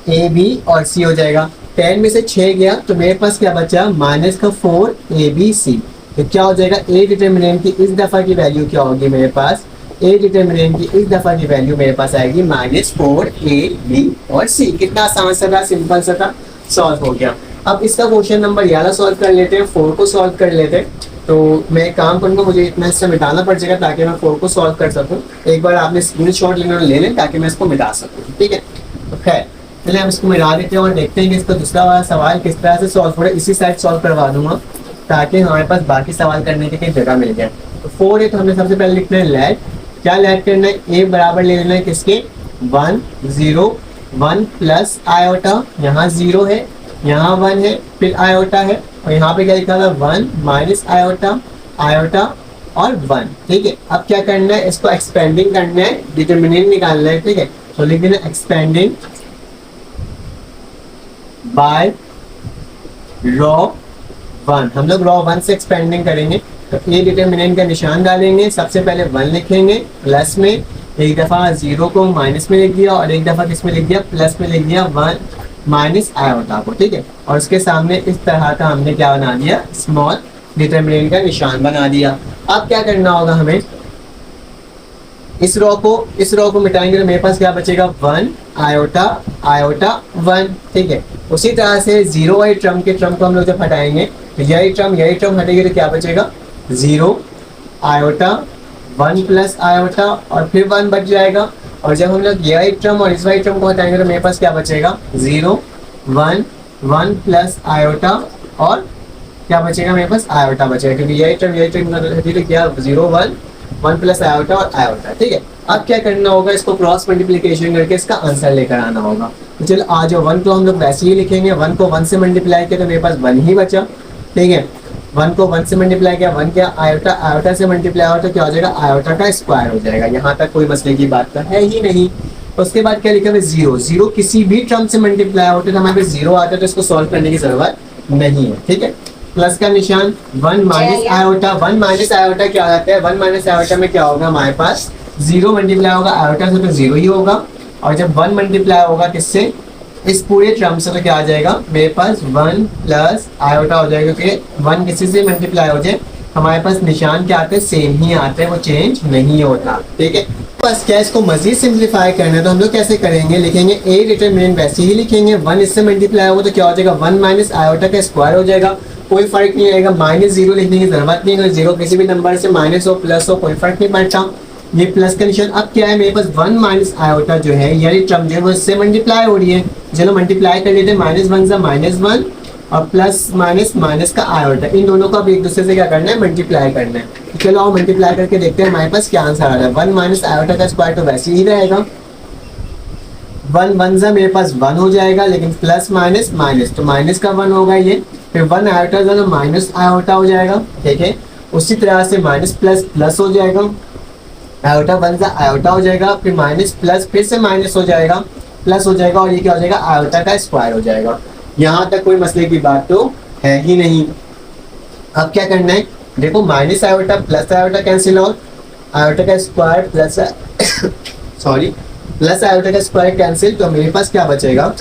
10ab और c हो जाएगा। 10 में से 6 गया तो मेरे पास क्या बचा माइनस का 4abc, तो क्या हो जाएगा ए डिटरमिनेंट की इस दफा की वैल्यू क्या होगी मेरे पास, ए डिटरमिनेंट की इस दफा की वैल्यू मेरे पास आएगी -4ab और c। कितना आसान सा था, सिंपल सा था, सॉल्व हो गया। अब इसका क्वेश्चन नंबर 11 सॉल्व कर लेते हैं, 4 को सॉल्व कर लेते हैं। तो मैं एक काम करूंगा, मुझे इतना हिस्सा मिटाना पड़ जाएगा ताकि मैं 4 को सॉल्व कर सकूं। एक बार आपने स्क्रीनशॉट ले लें ताकि मैं इसको मिटा सकूं। ठीक है, तो खैर चलिए हम इसको मिटा देते हैं और देखते हैं कि इसका दूसरा वाला सवाल किस तरह से सॉल्व हो रहा है। इसी साइड सॉल्व करवा दूंगा ताकि हमारे पास बाकी सवाल करने के लिए जगह मिल जाए। तो 4 है तो हमने सबसे पहले लिखना है लेट, क्या लेट करना है, ए बराबर ले लेना है किसके 1 0 1 प्लस आयोटा, यहाँ 0 है यहाँ 1 है फिर आयोटा है और यहाँ पे क्या लिखा था 1 माइनस आयोटा आयोटा और 1। ठीक है, अब क्या करना है, इसको एक्सपेंडिंग करना है, डिटरमिनेंट निकालना है। ठीक है, तो लिख देना एक्सपेंडिंग बाय रॉ 1। हम लोग रॉ 1 से एक्सपेंडिंग करेंगे तो ए डिटरमिनेंट का निशान डालेंगे, सबसे पहले 1 लिखेंगे प्लस में, एक दफा 0 को माइनस में लिख दिया और एक दफा किसमें लिख दिया प्लस में लिख दिया 1 माइनस आयोटा को। ठीक है, और उसके सामने इस तरह का हमने क्या बना दिया, स्मॉल डिटरमिनेंट का निशान बना दिया। अब क्या करना होगा हमें, इस रो को मिटाएंगे तो मेरे पास क्या बचेगा 1 आयोटा आयोटा 1, ठीक है। उसी तरह से 0 वाली टर्म के टर्म को हम लोग जब हटाएंगे तो यही टर्म हटेगी तो क्या बचेगा 0 आयोटा 1 प्लस आयोटा और फिर 1 बच जाएगा। और जब हम लोग यही टर्म और इस वाली टर्म को हटाएंगे तो मेरे पास क्या बचेगा 0 1 1 प्लस आयोटा और क्या बचेगा मेरे पास आयोटा बचेगा, क्योंकि यही टर्म तो क्या 0 1 1 प्लस आयोटा और आयोटा, ठीक है। अब क्या करना होगा, इसको क्रॉस मल्टीप्लिकेशन करके इसका आंसर लेकर आना होगा। तो चलो आज 1 को हम लोग वैसे ही लिखेंगे, 1 को 1 से मल्टीप्लाई किया तो मेरे पास 1 ही बचा, ठीक है। 1 को 1 से मल्टीप्लाई किया 1 क्या आयोटा आयोटा से मल्टीप्लाई हो तो क्या हो जाएगा आयोटा का स्क्वायर हो जाएगा। यहाँ तक कोई मसले की बात तो है ही नहीं। उसके बाद क्या लिखा है 0 किसी भी टर्म से मल्टीप्लाई होते तो हमारे पास 0 आता है, तो इसको सॉल्व करने की जरूरत नहीं है, ठीक है। प्लस का निशान 1 माइनस आयोटा, 1 माइनस आयोटा क्या आता है, 1 माइनस आयोटा में क्या होगा हमारे पास 0 मल्टीप्लाई होगा आयोटा से तो 0 ही होगा, और जब 1 मल्टीप्लाई होगा किससे इस पूरे टर्म से तो क्या आ जाएगा मेरे पास 1 प्लस आयोटा हो जाएगा, क्योंकि 1 किसी से मल्टीप्लाई हो जाए हमारे पास निशान क्या आते हैं सेम ही आते हैं, वो चेंज नहीं होता, ठीक है। बस क्या इसको मजीद सिंप्लीफाई करना है तो हम लोग कैसे करेंगे, लिखेंगे ए डिटरमिनेंट वैसे ही लिखेंगे, 1 इससे मल्टीप्लाई होगा तो क्या हो जाएगा 1 माइनस आयोटा का स्क्वायर हो जाएगा, कोई फर्क नहीं आएगा, -0 लिखने की जरूरत नहीं है, 0 किसी भी नंबर से माइनस हो प्लस हो कोई फर्क नहीं पड़ता। ये प्लस का निशान अब क्या है मेरे पास 1 माइनस आयोटा जो है यानी टर्म जो है वो इससे मल्टीप्लाई हो रही है, चलो मल्टीप्लाई कर लेते हैं, -1 और प्लस माइनस माइनस का आयोटा, इन दोनों को अब एक दूसरे से क्या करना है मल्टीप्लाई करना है। चलो आओ मल्टीप्लाई करके देखते हैं हमारे पास क्या आंसर आ रहा है। 1 माइनस आयोटा का स्क्वायर तो वैसे ही रहेगा, 1 1 मेरे पास 1 हो जाएगा, लेकिन प्लस माइनस माइनस तो माइनस का 1 होगा ये, फिर 1 आयोटा जो माइनस आयोटा हो जाएगा, ठीक है। उसी तरह से माइनस प्लस प्लस हो जाएगा, आयोटा 1 आयोटा हो जाएगा, फिर माइनस प्लस फिर से माइनस हो जाएगा प्लस हो जाएगा, और ये क्या हो जाएगा आयोटा का स्क्वायर हो जाएगा। यहाँ तक कोई मसले की बात तो है ही नहीं। अब क्या करना है देखो, minus iota plus iota cancel out, iota का square plus sorry plus iota का स्क्वायर कैंसिल, तो मेरे पास क्या बचेगा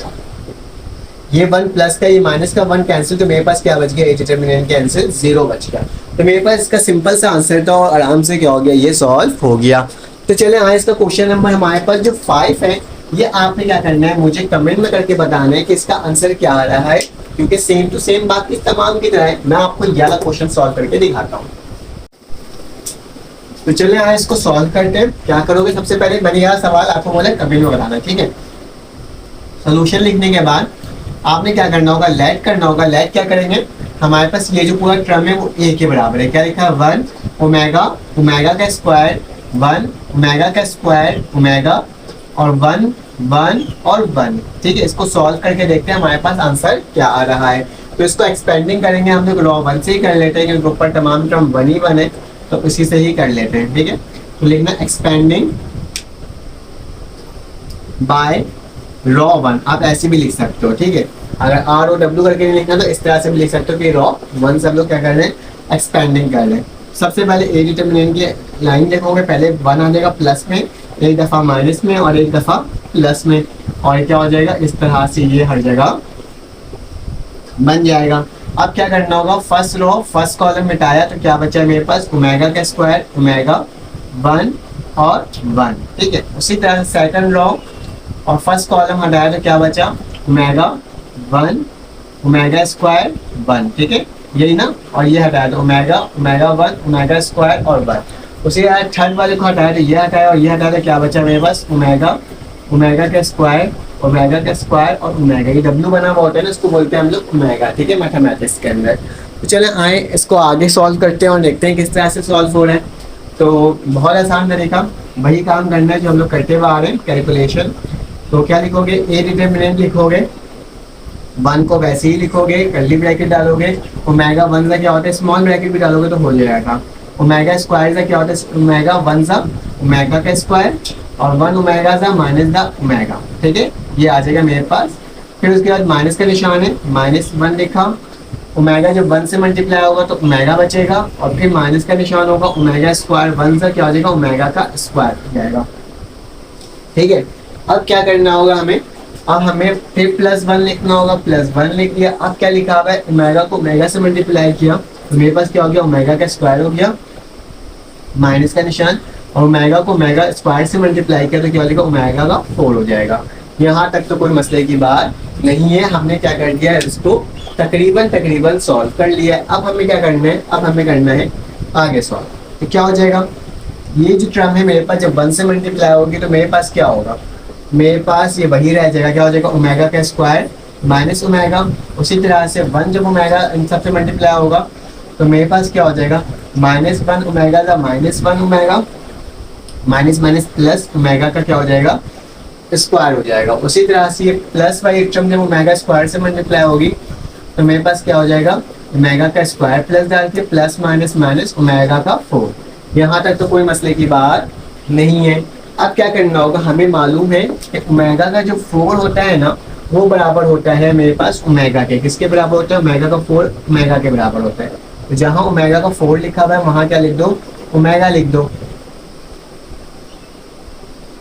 ये 1 प्लस का ये माइनस का 1 कैंसिल, तो मेरे पास क्या बच गया ए डिटरमिनेंट कैंसिल 0 बच गया। तो मेरे पास इसका सिंपल सा आंसर था और आराम से क्या हो गया ये सॉल्व हो गया। तो चले आए इसका क्वेश्चन नंबर हमारे पास जो 5 है, ये आपने क्या करना है मुझे कमेंट में करके बताना है कि इसका आंसर क्या आ रहा है, क्योंकि सेम टू सेम बाकी तमाम की तरह है। मैं आपको ये वाला क्वेश्चन सॉल्व करके दिखाता हूँ। तो चले आए इसको सॉल्व करते हैं। क्या करोगे सबसे पहले मैंने यह सवाल आपको बोला कमेंट में बताना, ठीक है। सोल्यूशन लिखने के बाद आपने क्या करना होगा लेट करना होगा। लेट क्या करेंगे, हमारे पास ये जो पूरा टर्म है वो ए के बराबर है, क्या लिखा है 1 ओमेगा ओमेगा का स्क्वायर 1 ओमेगा का स्क्वायर ओमेगा और 1 1 और 1, ठीक है। इसको सॉल्व करके देखते हैं हमारे पास आंसर क्या आ रहा है। तो इसको एक्सपेंडिंग करेंगे हम लोग रॉ 1 से ही कर लेते हैं, क्योंकि ऊपर तमाम टर्म 1 ही 1 है, तो उसी से ही कर लेते हैं, ठीक है। तो लिखना एक्सपेंडिंग बाय रॉ 1, आप ऐसे भी लिख सकते हो, ठीक है। अगर आर ओ डब्ल्यू करके नहीं लिखना तो इस तरह से भी लिख सकते हो कि रॉ 1 से हम लोग क्या कर रहे हैं एक्सपेंडिंग कर रहे हैं। सबसे पहले ए डिटरमिनेंट की लाइन देखोगे, पहले 1 आ जाएगा प्लस में, एक दफ़ा माइनस में और एक दफ़ा प्लस में, और क्या हो जाएगा इस तरह से ये हर जगह बन जाएगा। अब क्या करना होगा, फर्स्ट रो फर्स्ट कॉलम मिटाया तो क्या बचा मेरे पास ओमेगा का स्क्वायर ओमेगा 1 और 1, ठीक है। उसी तरह से सेकंड रो और फर्स्ट कॉलम हटाया तो क्या बचा ओमेगा 1 ओमेगा स्क्वायर 1, ठीक है यही ना, और ये हटाया तो ओमेगा ओमेगा 1 ओमेगा स्क्वायर और 1। उसी तरह थर्ड वाले को हटाया तो ये हटाया और ये हटाया तो क्या बचा मेरे पास ओमेगा ओमेगा का स्क्वायर और ओमेगा, ये डब्ल्यू बना हुआ होता है ना, इसको बोलते हैं हम लोग ओमेगा, ठीक है मैथमेटिक्स के अंदर। तो चले आए इसको आगे सॉल्व करते हैं और देखते हैं किस तरह से सॉल्व हो रहा है। तो बहुत आसान तरीका, वही काम करना है जो हम लोग करते हुए आ रहे हैं कैलकुलेशन। तो क्या लिखोगे, ए डिटरमिनेंट लिखोगे, 1 को वैसे ही लिखोगे, कर्ली ब्रैकेट डालोगे, ओमेगा 1 का क्या होता है स्मॉल ब्रैकेट भी डालोगे तो हो जाएगा। ओमेगा स्क्वायर का क्या होता है ओमेगा 1 सा ओमेगा का स्क्वायर और 1 ओमेगा सा माइनस द ओमेगा, ठीक है ये आ जाएगा मेरे पास। फिर उसके बाद माइनस का निशान है, -1 लिखा, ओमेगा जब 1 से मल्टीप्लाई होगा तो ओमेगा बचेगा, और फिर माइनस का निशान होगा ओमेगा स्क्वायर 1 सा क्या हो जाएगा ओमेगा का स्क्वायर हो जाएगा, ठीक है। अब क्या करना होगा हमें, अब हमें फिर +1 लिखना होगा, +1 लिख लिया। अब क्या लिखा हुआ है ओमेगा को ओमेगा से मल्टीप्लाई किया तो मेरे पास क्या हो गया ओमेगा का स्क्वायर हो गया, माइनस का निशान और ओमेगा को ओमेगा स्क्वायर से मल्टीप्लाई किया तो क्या हो जाएगा, ओमेगा का 4 हो जाएगा। यहाँ तक तो कोई मसले की बात नहीं है, हमने क्या कर दिया है, इसको तकरीबन सॉल्व कर लिया है। अब हमें क्या करना है, अब हमें करना है आगे सॉल्व। तो क्या हो जाएगा, ये जो टर्म है मेरे पास जब 1 से मल्टीप्लाई होगी तो मेरे पास क्या होगा, मेरे पास ये वही रह जाएगा, क्या हो जाएगा, ओमेगा का स्क्वायर माइनस ओमेगा। उसी तरह से 1 जब ओमेगा इन सबसे मल्टीप्लाई होगा तो मेरे पास क्या हो जाएगा, -1 ओमेगा का -1 omega minus minus plus omega का क्या हो जाएगा, स्क्वायर हो जाएगा। उसी तरह से ये प्लस वाली टर्म जब ओमेगा स्क्वायर से मल्टीप्लाई होगी तो मेरे पास क्या हो जाएगा, ओमेगा का स्क्वायर प्लस डाल के प्लस माइनस माइनस ओमेगा का 4। यहाँ तक तो कोई मसले की बात नहीं है। अब क्या करना होगा, हमें मालूम है कि ओमेगा का जो 4 होता है ना वो बराबर होता है मेरे पास ओमेगा के, किसके बराबर होता है, ओमेगा का 4 ओमेगा के बराबर होता है। तो जहाँ ओमेगा का 4 लिखा हुआ है वहाँ क्या लिख दो, ओमेगा लिख दो,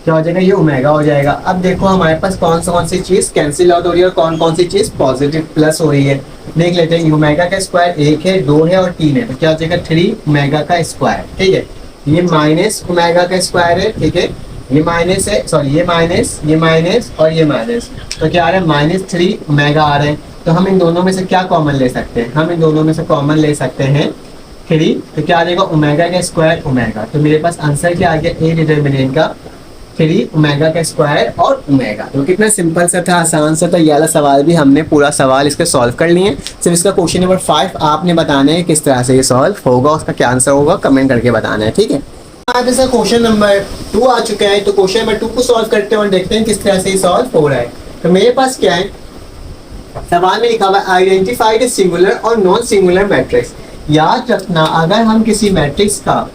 क्या हो जाएगा, ये ओमेगा हो जाएगा। अब देखो हमारे पास कौन सी चीज कैंसिल आउट हो रही है और कौन सी चीज पॉजिटिव प्लस हो रही है, देख लेते हैं। ओमेगा का स्क्वायर 1 है, 2 है और 3 है, तो क्या हो जाएगा 3 ओमेगा का स्क्वायर, ठीक है। ये माइनस ओमेगा का स्क्वायर है, ठीक है, ये माइनस है, सॉरी ये माइनस और ये माइनस, तो क्या आ रहा है, -3 ओमेगा आ रहा है। तो हम इन दोनों में से क्या कॉमन ले सकते हैं, हम इन दोनों में से कॉमन ले सकते हैं 3, तो क्या आ जाएगा, ओमेगा का स्क्वायर ओमेगा। तो मेरे पास आंसर क्या आ गया, ए डिटर्मिनेंट का 3 ओमेगा का स्क्वायर और ओमेगा। तो कितना सिंपल सा था, आसान सा था। ये वाला सवाल भी हमने पूरा सवाल इसके सॉल्व कर लिए। सिर्फ इसका क्वेश्चन नंबर 5 आपने बताना है किस तरह से ये सॉल्व होगा, उसका क्या आंसर होगा कमेंट करके बताना है, ठीक है। यहाँ पे सर क्वेश्चन नंबर 2 आ चुका है, तो क्वेश्चन नंबर 2 को सॉल्व करते हैं और देखते हैं किस तरह से ये सॉल्व हो रहा है। तो मेरे पास क्या है, सवाल में लिखा हुआ है आइडेंटिफाइड सिंगुलर और नॉन सिंगुलर मैट्रिक्स। याद रखना, अगर हम किसी मैट्रिक्स का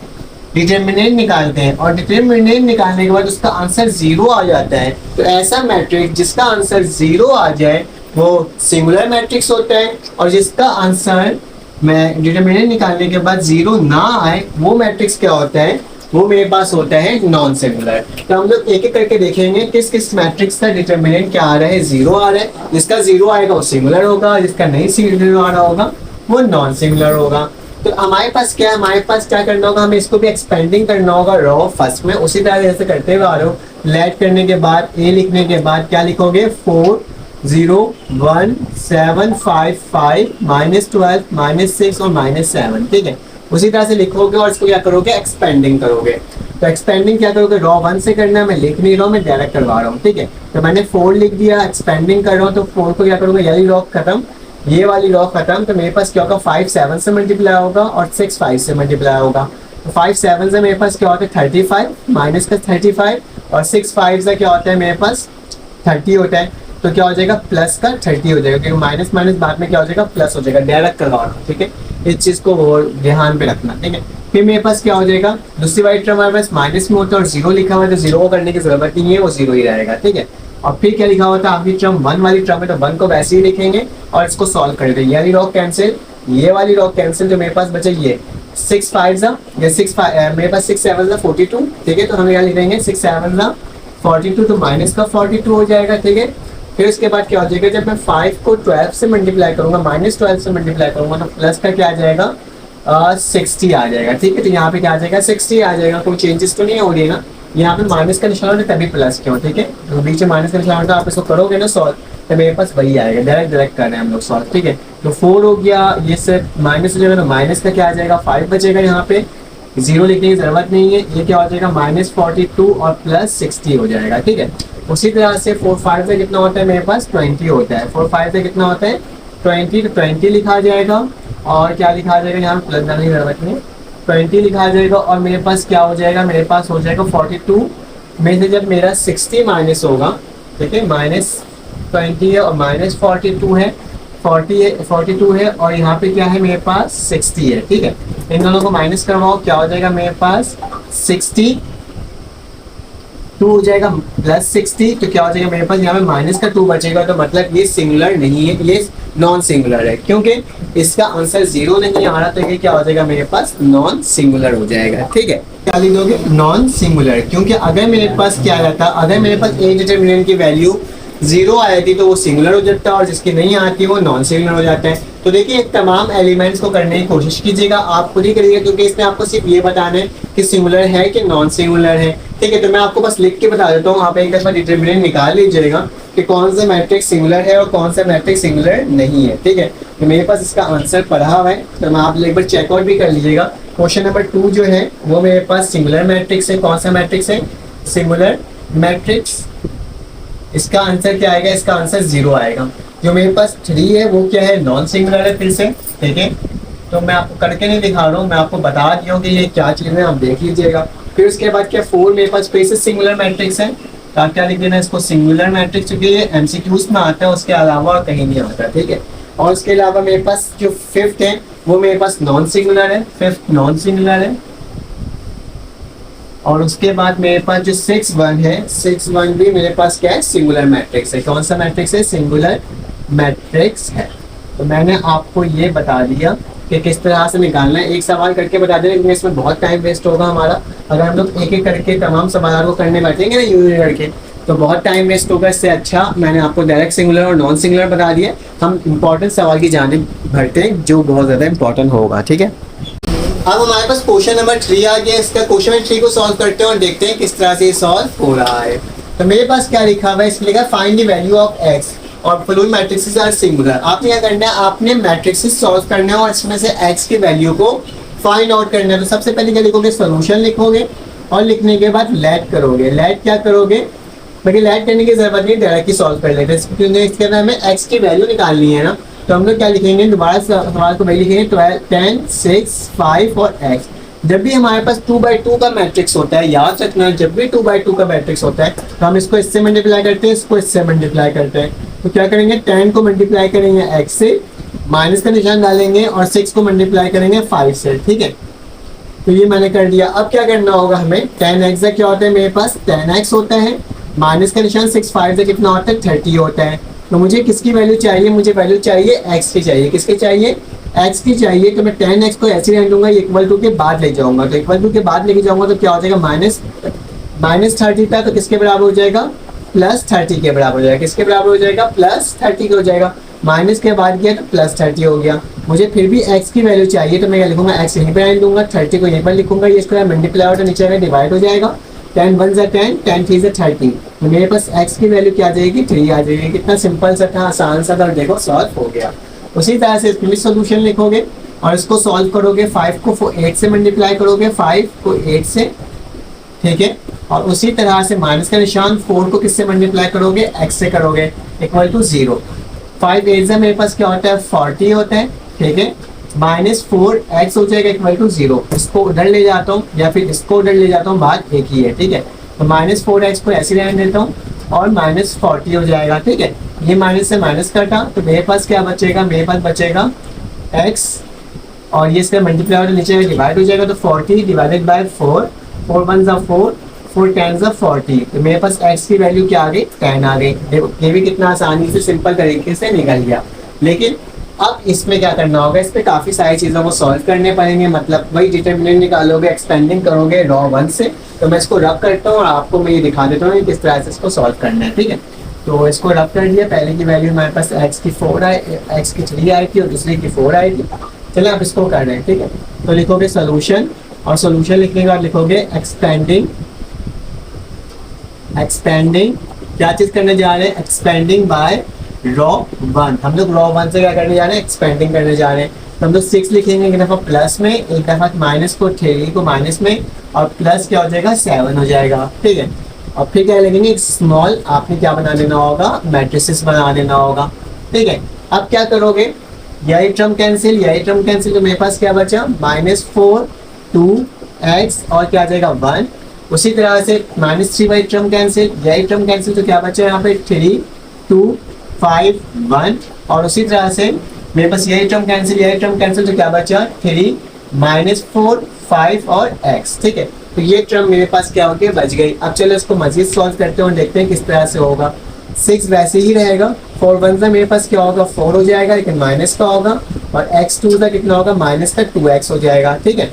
डिटर्मिनेंट निकालते हैं और डिटर्मिनेंट निकालने के बाद उसका आंसर 0 आ जाता है, तो ऐसा मैट्रिक्स जिसका आंसर 0 आ जाए वो सिंगुलर मैट्रिक्स होता है, और जिसका आंसर मैं डिटर्मिनेंट निकालने के बाद 0 ना आए वो मैट्रिक्स क्या होता है, वो मेरे पास होता है नॉन सिंगुलर। तो हम लोग एक एक करके देखेंगे किस किस मैट्रिक्स का डिटर्मिनेंट क्या आ रहा है, 0 आ रहा है। जिसका 0 आएगा वो सिंगुलर होगा, जिसका नहीं सिंगुलर आ रहा होगा वो नॉन सिंगुलर होगा। तो हमारे पास क्या है, हमारे पास क्या करना होगा, हमें इसको भी एक्सपेंडिंग करना होगा रो फर्स्ट में, उसी तरह जैसे करते हुए आ रहे हो। लेट करने के बाद ए लिखने के बाद क्या लिखोगे, 4 0 1 7 5 5 -12 -6 और -7, ठीक है। उसी तरह से लिखोगे और इसको क्या करोगे, एक्सपेंडिंग करोगे। तो एक्सपेंडिंग क्या करोगे, रॉ 1 से करना है, मैं लिख नहीं रहा हूँ, मैं डायरेक्ट करवा रहा हूँ, ठीक है। तो मैंने 4 लिख दिया, एक्सपेंडिंग कर रहा हूँ, तो 4 को क्या करोगे, ये रॉ खत्म, ये वाली रॉ खत्म, तो मेरे पास क्या होगा, 5 7 से मल्टीप्लाई होगा और 6 5 से मल्टीप्लाई होगा। तो 5 7 से मेरे पास क्या होता है 35 माइनस का 35, और 6 5 से क्या होता है मेरे पास 30 होता है। तो क्या हो जाएगा, प्लस का 30 हो जाएगा, क्योंकि माइनस माइनस बाद में क्या हो जाएगा, प्लस हो जाएगा। डायरेक्ट करवा रहा हूँ, ठीक है, इस चीज को ध्यान पे रखना, ठीक है। फिर मेरे पास क्या हो जाएगा, दूसरी वाली टर्म हमारे पास माइनस में होता है और 0 लिखा हुआ है, तो 0 को करने की जरूरत नहीं है, वो 0 ही रहेगा, ठीक है। और फिर क्या लिखा होता है, आपकी टर्म 1 वाली टर्म है, तो 1 को वैसे ही लिखेंगे और इसको सॉल्व कर देंगे। ये वाली रॉ कैंसिल, ये वाली रॉ कैंसिल, तो मेरे पास बचा ये 6 5 ये 6 5 मेरे पास 6 7 42, ठीक है। तो हम यहाँ लिख देंगे 6 7 42, तो माइनस का 42 हो जाएगा, ठीक है। फिर उसके बाद क्या हो जाएगा, जब मैं 5 को 12 से मल्टीप्लाई करूंगा, -12 से मल्टीप्लाई करूंगा, तो प्लस का क्या आ जाएगा, 60 आ जाएगा, ठीक है। तो यहाँ पे क्या आ जाएगा, 60 आ जाएगा, कोई चेंजेस तो नहीं हो रही है ना। यहाँ पे माइनस का निशान है तभी प्लस क्यों, ठीक है। तो बीच में माइनस का निशान होता है, आप इसको करोगे ना सॉल्व, तो मेरे पास वही आएगा, डायरेक्ट कर रहे हैं हम लोग सॉल्व, ठीक है। तो 4 हो गया, ये सिर्फ माइनस हो जाएगा, तो माइनस का क्या आ जाएगा, 5 बचेगा, यहाँ पे 0 लिखने की जरूरत नहीं है। ये क्या हो जाएगा, -42 और प्लस 60 हो जाएगा, ठीक है। उसी तरह से 4 5 से कितना होता है मेरे पास 20 होता है, 4 5 से कितना होता है 20, तो 20 लिखा जाएगा। और क्या लिखा जाएगा, यहाँ प्लस डालने की जरूरत नहीं, 20 लिखा जाएगा। और मेरे पास क्या हो जाएगा, मेरे पास हो जाएगा 42 में से जब मेरा 60 माइनस होगा, ठीक है, -20 है और -42 है, 42 है, और यहाँ पे क्या है मेरे पास 60 है, ठीक है। इन दोनों को माइनस करवाओ, क्या हो जाएगा मेरे पास 62 हो जाएगा प्लस 60, तो क्या हो जाएगा मेरे पास यहाँ पे माइनस का 2 बचेगा। तो मतलब ये सिंगुलर नहीं है, ये नॉन सिंगुलर है, क्योंकि इसका आंसर 0 नहीं आ रहा, तो ये क्या हो जाएगा मेरे पास नॉन सिंगुलर हो जाएगा, ठीक है। क्या लिख दोगे, नॉन सिंगुलर, क्योंकि अगर मेरे पास क्या रहता, अगर मेरे पास ए डिटर्मिनेंट की वैल्यू 0 आई थी तो वो सिंगुलर हो जाता है, और जिसकी नहीं आती वो नॉन सिंगुलर हो जाता है। तो देखिए तमाम एलिमेंट्स को करने की कोशिश कीजिएगा, आप खुद ही करिएगा, क्योंकि इसमें आपको सिर्फ ये बताना है कि सिंगुलर है कि नॉन सिंगुलर है। ठीक है, तो मैं आपको बस लिख के बता देता हूँ, आप एक दफा डिटरमिनेंट निकाल लीजिएगा कि कौन सा मैट्रिक्स सिंगुलर है और कौन सा मैट्रिक्स सिंगुलर नहीं है। ठीक है, तो मेरे पास इसका आंसर पढ़ा हुआ है, तो मैं आप एक बार चेकआउट भी कर लीजिएगा। क्वेश्चन नंबर 2 जो है वो मेरे पास सिंगुलर मैट्रिक्स है। कौन सा मैट्रिक्स है? Singular matrix. इसका आंसर क्या आएगा? इसका आंसर 0 आएगा। जो मेरे पास 3 है वो क्या है? नॉन सिंगुलर है फिर से। ठीक है, तो मैं आपको करके नहीं दिखा रहा हूँ, मैं आपको बता दिया हूँ कि ये क्या चीज़ है, आप देख लीजिएगा। फिर उसके बाद क्या 4 मेरे पास फिर से सिंगुलर मैट्रिक्स है, तो आप क्या लिख देना इसको? सिंगुलर मैट्रिक्स, क्योंकि ये एमसीक्यूज में आता है, उसके अलावा कहीं नहीं आता। ठीक है, और उसके अलावा मेरे पास जो 5th है वो मेरे पास नॉन सिंगुलर है, 5th नॉन सिंगुलर है। और उसके बाद मेरे पास जो 6-1 है, 6-1 भी मेरे पास क्या है? सिंगुलर मैट्रिक्स है। कौन सा मैट्रिक्स है? सिंगुलर मैट्रिक्स है। तो मैंने आपको ये बता दिया कि किस तरह से निकालना है। एक सवाल करके बता दें, लेकिन इसमें बहुत टाइम वेस्ट होगा हमारा। अगर हम लोग एक एक करके तमाम सवालों को करने बैठेंगे ना यूं करके, तो बहुत टाइम वेस्ट होगा। इससे अच्छा मैंने आपको डायरेक्ट सिंगुलर और नॉन सिंगुलर बता दिया। हम इंपॉर्टेंट सवाल की जानिब बढ़ते हैं जो बहुत ज़्यादा इंपॉर्टेंट होगा। ठीक है, अब हमारे पास क्वेश्चन नंबर 3 आ गया। इसका क्वेश्चन नंबर 3 को सॉल्व करते हैं और देखते हैं किस तरह से ये सॉल्व हो रहा है। तो मेरे पास क्या लिखा हुआ है? इसमें लिखा find the value of x और फॉलोइंग मैट्रिक्सेस आर सिंगुलर। आपने क्या करना है? आपने मैट्रिक्सेस सॉल्व करना है और इसमें से एक्स की वैल्यू को फाइंड आउट करना है। तो सबसे पहले क्या लिखोगे? सोल्यूशन लिखोगे और लिखने के बाद लेट करोगे। लेट क्या करोगे? बाकी लेट करने की जरूरत नहीं, डायरेक्ट ही सॉल्व कर लेते हैं, क्योंकि इसके अंदर हमें एक्स की वैल्यू निकालनी है ना। तो हम लोग क्या लिखेंगे? दोबारा सवाल को वही लिखेंगे, 12, 10, 6, 5 और x। जब भी हमारे पास 2/2 का मैट्रिक्स होता है, याद रखना, जब भी 2/2 का मैट्रिक्स होता है तो हम इसको इससे मल्टीप्लाई करते हैं, इसको इससे मल्टीप्लाई करते हैं। तो क्या करेंगे? 10 को मल्टीप्लाई करेंगे x से, माइनस का निशान डालेंगे, और 6 को मल्टीप्लाई करेंगे 5 से। ठीक है, तो ये मैंने कर दिया। अब क्या करना होगा हमें? 10x का क्या होता है? मेरे पास 10x होता है, माइनस का निशान 6, 5 से कितना होता है? 30 होता है। तो मुझे किसकी वैल्यू चाहिए? मुझे वैल्यू चाहिए x की चाहिए। किसकी चाहिए? x की चाहिए। तो मैं 10x को ऐसे रहने दूंगा, इक्वल टू के बाद ले जाऊंगा। तो इक्वल टू के बाद लेके जाऊंगा तो क्या हो जाएगा? -30 था, तो किसके बराबर हो जाएगा? +30 के बराबर हो जाएगा। किसके बराबर हो जाएगा? +30 के हो जाएगा। माइनस के बाद किया तो +30 हो गया। मुझे फिर भी x की वैल्यू चाहिए, तो मैं क्या लिखूंगा? x यहीं पर रहने दूंगा, 30 को यहीं पर लिखूंगा। ये इसको मल्टीप्लाई आउट नीचे में डिवाइड हो जाएगा। 10 1 ज़ा 10, 10 3 ज़ा 30। तो मेरे पास x की वैल्यू क्या आ जाएगी? 3 आ जाएगी। कितना सिंपल सा था, आसान सा था, देखो सॉल्व हो गया। उसी तरह से इसमें भी सोल्यूशन लिखोगे और इसको सॉल्व करोगे। 5 को 8 से मल्टीप्लाई करोगे, 5 को 8 से। ठीक है, और उसी तरह से माइनस का निशान 4 को किससे मल्टीप्लाई करोगे? x से करोगे, इक्वल टू 0। 5 8 से मेरे पास क्या होता है? 40 होता है। ठीक है, -4x हो जाएगा इक्वल टू 0। इसको उधर ले जाता हूँ या फिर इसको उधर ले जाता हूँ, बात एक ही है। ठीक है, तो -4x को ऐसे रहने देता हूँ और -40 हो जाएगा। ठीक है, ये माइनस से माइनस कटा, तो मेरे पास क्या बचेगा? मेरे पास बचेगा x, और ये इसका मल्टीप्लाई नीचे में डिवाइड हो जाएगा। तो 40 डिवाइडेड बाय 4, 4 1 ज़ा 4, 4 10 ज़ा 40। तो मेरे पास x की वैल्यू क्या आ गई? 10 आ गई। देखो ये भी कितना आसानी से सिंपल तरीके से निकल गया। लेकिन अब इसमें क्या करना होगा? इस पर काफ़ी सारी चीज़ों को सॉल्व करने पड़ेंगे। मतलब वही डिटरमिनेंट निकालोगे, एक्सपेंडिंग करोगे रॉ 1 से। तो मैं इसको रब करता हूँ और आपको मैं ये दिखा देता हूँ किस तरह से इसको सॉल्व करना है। ठीक है, तो इसको रब कर दिया। पहले की वैल्यू हमारे पास x की 3 आई थी और दूसरी की 4 आई थी। चलिए आप इसको कर रहे हैं। ठीक है, तो लिखोगे सोल्यूशन, और सोल्यूशन लिखने के बाद लिखोगे एक्सपेंडिंग क्या चीज़ करने जा रहे हैं? Expanding by row 1। हम लोग रॉ 1 से क्या करने जा रहे हैं? एक्सपेंडिंग करने जा रहे हैं। तो हम लोग 6 लिखेंगे, एक दफ़ा प्लस में, एक दफ़ा माइनस को 3 को माइनस में, और प्लस क्या हो जाएगा? 7 हो जाएगा। ठीक है, और फिर क्या लिखेंगे? एक स्मॉल, आपने क्या बना देना होगा? मैट्रिसेस बना देना होगा। ठीक है, अब क्या करोगे? यही टर्म कैंसिल, यही टर्म कैंसिल, तो मेरे पास क्या बचा? -4 2x और क्या आ जाएगा? 1। उसी तरह से -3 वाली टर्म कैंसिल, यही टर्म कैंसिल, तो क्या बचा यहाँ पे? 3 2 5 1। और उसी तरह से मेरे पास यही टर्म कैंसिल, यही टर्म कैंसिल, तो क्या बचा? 3 -4 5 और x। ठीक है, तो ये टर्म मेरे पास क्या हो गया? बच गई। अब चलो इसको मजीद सॉल्व करते हैं और देखते हैं किस तरह से होगा। 6 वैसे ही रहेगा, 4 1 से मेरे पास क्या होगा? 4 हो जाएगा, लेकिन माइनस का होगा, और x 2 का कितना होगा? माइनस का 2x हो जाएगा। ठीक है,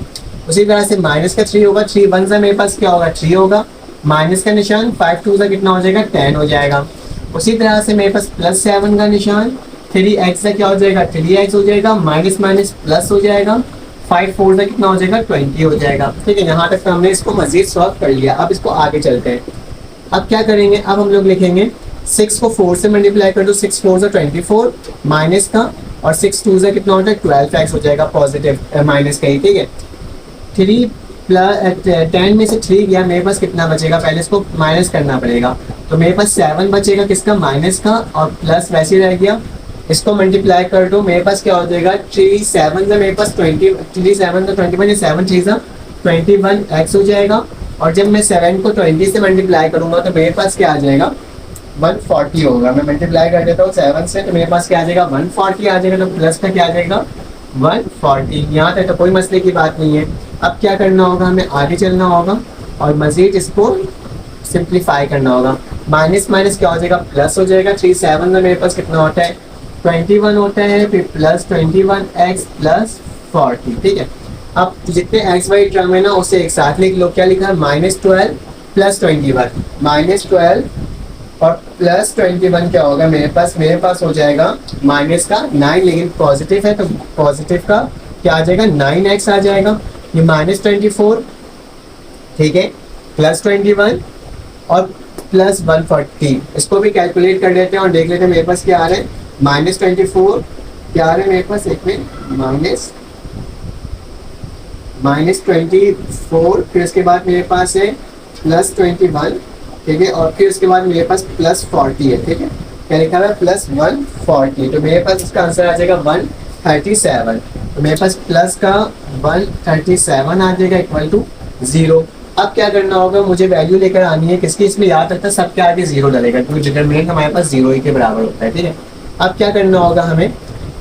उसी तरह से माइनस का 3 होगा, 3 1 से मेरे पास क्या होगा? 3 होगा, माइनस का निशान 5 2 का कितना हो जाएगा? 10 हो जाएगा। उसी तरह से मेरे पास +7 का निशान, 3x का क्या हो जाएगा, 3x हो जाएगा, माइनस माइनस प्लस हो जाएगा, 5 4 का कितना हो जाएगा, 20 हो जाएगा। ठीक है, यहाँ तक हमने इसको मजीद सॉल्व कर लिया। अब इसको आगे चलते हैं। अब क्या करेंगे, अब हम लोग लिखेंगे 6 को 4 से मल्टीप्लाई कर दो, 6 4 से 24 माइनस का, और 6 2 से कितना होता है 12x हो जाएगा, पॉजिटिव माइनस का ही। ठीक है, 3 प्लस 10 में से 3 गया, मेरे पास कितना बचेगा, पहले इसको माइनस करना पड़ेगा। तो मेरे पास 7 बचेगा, किसका, माइनस का, और प्लस वैसे ही रह गया। इसको मल्टीप्लाई कर दो, मेरे पास क्या हो जाएगा, 3 7 से मेरे पास 20, 3 7 तो 21, 7 3 से 21x हो जाएगा। और जब मैं 7 को 20 से मल्टीप्लाई करूंगा तो मेरे पास क्या आ जाएगा, 140 होगा। मैं मल्टीप्लाई कर देता हूँ 7 से, तो मेरे पास क्या आ जाएगा, 140 आ जाएगा। तो प्लस का क्या आ जाएगा, 140। यहाँ तक तो कोई मसले की बात नहीं है। अब क्या करना होगा, हमें आगे चलना होगा और मज़ीद इसको सिंप्लीफाई करना होगा। माइनस माइनस क्या हो जाएगा, प्लस हो जाएगा। 3 7 में मेरे पास कितना होता है, 21 होता है, फिर प्लस 21x प्लस 40। ठीक है, अब जितने एक्स वाई टर्म है ना उसे एक साथ लिख लो। क्या लिखा है, -12 प्लस 21, -12 और प्लस 21 क्या होगा मेरे पास हो जाएगा माइनस का 9, लेकिन पॉजिटिव है तो पॉजिटिव का क्या आ जाएगा, 9x आ जाएगा। ये -24, ठीक है, प्लस 21 और प्लस 140। इसको भी कैलकुलेट कर लेते हैं और देख लेते हैं मेरे पास क्या आ रहा है, -24 क्या आ रहा है मेरे पास, एक मिनट, -24, फिर उसके बाद मेरे पास है +21, ठीक है, और फिर उसके बाद मेरे पास +40 है। ठीक है, क्या लिखा हुआ है, +140। तो मेरे पास इसका आंसर आ जाएगा 137। तो मेरे पास प्लस का 137 आ जाएगा इक्वल टू 0। अब क्या करना होगा, मुझे वैल्यू लेकर आनी है किसकी, इसमें याद रखता है सबके आगे 0 डलेगा क्योंकि डिटरमिनेंट हमारे पास 0 ही के बराबर होता है। ठीक है, अब क्या करना होगा, हमें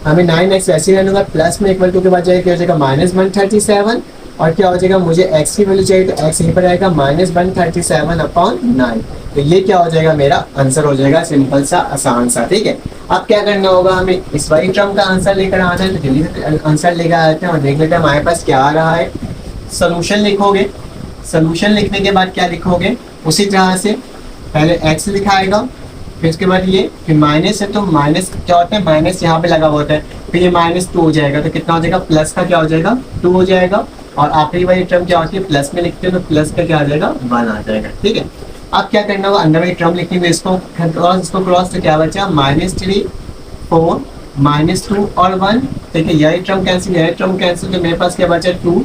9x वैसे ही रहने होगा, प्लस में इक्वल टू के बाद जाएगा क्या हो जाएगा, -137, और क्या हो जाएगा, मुझे x की वैल्यू चाहिए तो x यहीं पर आएगा, -137/9। तो ये क्या हो जाएगा, मेरा आंसर हो जाएगा, सिंपल सा आसान सा। ठीक है, अब क्या करना होगा, हमें इस वाली टर्म का आंसर लेकर आना है। तो जल्दी से आंसर लेकर आते हैं और देख लेते हैं हमारे पास क्या आ रहा है। सोल्यूशन लिखोगे, सोल्यूशन लिखने के बाद क्या लिखोगे, उसी तरह से पहले x लिखाएगा, फिर उसके बाद ये, फिर माइनस है तो माइनस क्या होता है, माइनस यहाँ पे लगा हुआ होता है, फिर ये -2 हो जाएगा। तो कितना हो जाएगा, प्लस का क्या हो जाएगा, 2 हो जाएगा। और आखिरी वाली टर्म क्या होती है, प्लस में लिखते हो तो प्लस का क्या आ जाएगा, 1 आ जाएगा। ठीक है, अब क्या करना होगा, अंदर वाली टर्म लिखेंगे, इसको क्रॉस तो क्या बचा, -3 4 -2 और 1। ठीक है, यही टर्म कैंसिल, तो मेरे पास क्या बचा, 2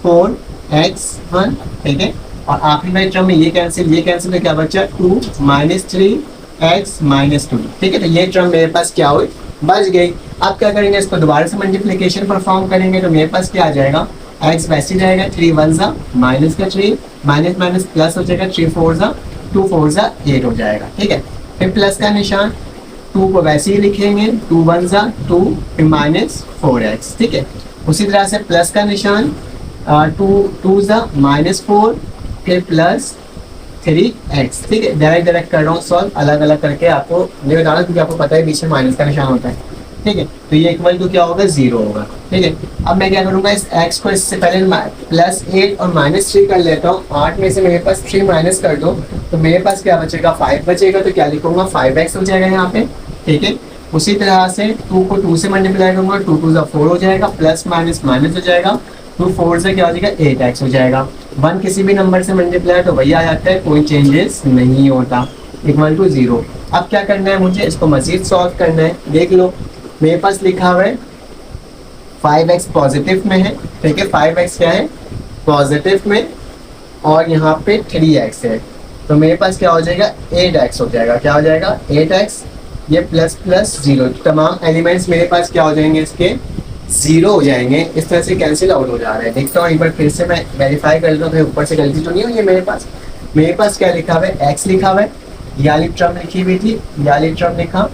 4x 1। ठीक है, और आखिरी वाली टर्म में ये कैंसिल तो क्या बचा, 2 -3x -2। ठीक है, तो ये टर्म मेरे पास क्या हुई, बच गई। अब क्या करेंगे, इसको दोबारा से मल्टीप्लिकेशन परफॉर्म करेंगे तो मेरे पास क्या आ जाएगा, x वैसे ही रहेगा, 3 1 सा माइनस का 3, माइनस माइनस प्लस हो जाएगा, 3 4 सा 2 4 सा 8 हो जाएगा। ठीक है, फिर प्लस का निशान, 2 को वैसे ही लिखेंगे, 2 1 सा 2, फिर -4x। ठीक है, उसी तरह से प्लस का निशान, 2 सा -4, फिर +3x। ठीक है, डायरेक्ट कर रहा हूँ सॉल्व, अलग अलग करके आपको नहीं बताना क्योंकि आपको पता है पीछे माइनस का निशान होता है। ठीक है, तो ये इक्वल टू क्या होगा, 0 होगा। ठीक है, अब मैं क्या करूँगा, इस x को इससे पहले +8 और -3 कर लेता हूँ। 8 में से मेरे पास 3 माइनस कर दो तो मेरे पास क्या बचेगा, 5 बचेगा। तो क्या लिखूंगा, 5x हो जाएगा यहाँ पे। ठीक है, उसी तरह से 2 को 2 से मल्टीप्लाई करूँगा, 2 2 सा 4 हो जाएगा, प्लस माइनस माइनस हो जाएगा, 2 4 से क्या हो जाएगा, 8x हो जाएगा। 1 किसी भी नंबर से मल्टीप्लाई तो वही आ जाता है, कोई चेंजेस नहीं होता, इक्वल टू 0। अब क्या करना है, मुझे इसको मजीद सॉल्व करना है। देख लो मेरे पास लिखा हुआ है 5x पॉजिटिव में है। ठीक है, 5x क्या है, पॉजिटिव में, और यहाँ पे 3x है। तो मेरे पास क्या हो जाएगा, 8x हो जाएगा। क्या हो जाएगा, 8x, ये प्लस प्लस 0, तमाम एलिमेंट्स मेरे पास क्या हो जाएंगे, इसके 0 हो जाएंगे। इस तरह से कैंसिल आउट हो जा रहा है। देखता हूँ एक बार फिर से मैं वेरीफाई कर लेता हूँ कहीं ऊपर से गलती तो नहीं हुई है। मेरे पास क्या लिखा हुआ है, x लिखा हुआ है, ये वाली टर्म लिखी हुई थी, ये वाली टर्म लिखा,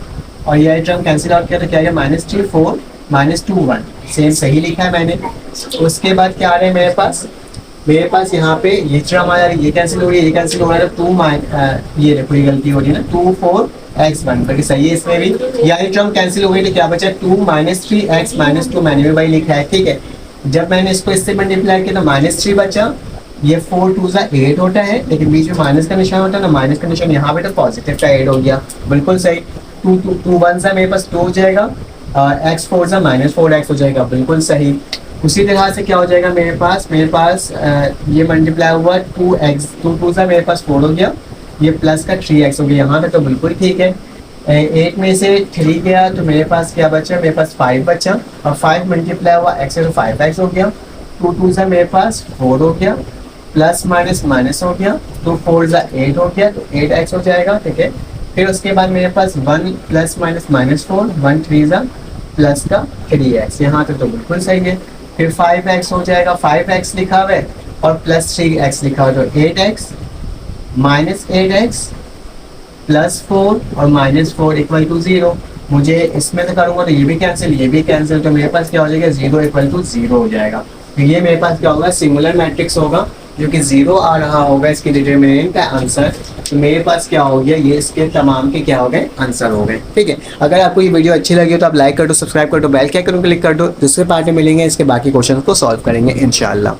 और ये टर्म कैंसिल आउट किया तो क्या है, -3 4 -2 1, सेम सही लिखा है मैंने। उसके बाद क्या आ रहा है मेरे पास यहाँ पे ये टर्म आया, ये कैंसिल हो रही है, ये कैंसिल हो रहा है, तो ये पूरी गलती हो रही है ना, 2 4x1, बल्कि सही है इसमें भी। ये टर्म कैंसिल हो गई तो क्या बचा, 2 -3x -2, मैंने भी वही लिखा है। ठीक है, जब मैंने इसको इससे मल्टीप्लाई किया तो -3 बचा, ये 4 2 सा 8 होता है, लेकिन बीच में माइनस का निशान होता है ना, माइनस का निशान यहाँ पे तो पॉजिटिव का 8 हो गया, बिल्कुल सही। टू वन सा मेरे पास 2 हो जाएगा, एक्स फोर सा -4x हो जाएगा, बिल्कुल सही। उसी तरह से क्या हो जाएगा मेरे पास ये मल्टीप्लाई हुआ 2x, टू सा मेरे पास 4 हो गया, ये प्लस का 3x हो गया, यहाँ पे तो बिल्कुल ठीक है। 8 में से 3 गया तो मेरे पास क्या बचा, मेरे पास 5 बचा, और 5 मल्टीप्लाई हुआ x से तो 5x हो गया, टू सा मेरे पास 4 हो गया, प्लस माइनस माइनस हो गया, तो 4 सा 8 हो गया, तो 8x हो जाएगा, ठीक है। फिर उसके बाद मेरे पास 1 प्लस माइनस -4, 1 3 सा प्लस का 3x, यहाँ तक तो बिल्कुल सही है। फिर 5x हो जाएगा, 5x लिखा हुआ है और प्लस 3x लिखा हुआ है, तो 8x माइनस 8x प्लस 4 और -4 इक्वल टू 0। मुझे इसमें से करूँगा तो ये भी कैंसिल, तो मेरे पास क्या हो जाएगा, 0 इक्वल टू 0 हो जाएगा। तो ये मेरे पास क्या होगा, सिंगुलर मैट्रिक्स होगा जो कि 0 आ रहा होगा इसकी डिटरमिनेंट का आंसर। तो मेरे पास क्या हो गया, ये इसके तमाम के क्या हो गए, आंसर हो गए, ठीक है। अगर आपको ये वीडियो अच्छी लगी हो तो आप लाइक कर दो, सब्सक्राइब कर दो, बेल के आइकन को क्लिक कर दो। दूसरे पार्ट में मिलेंगे, इसके बाकी क्वेश्चन को सॉल्व करेंगे इंशाल्लाह।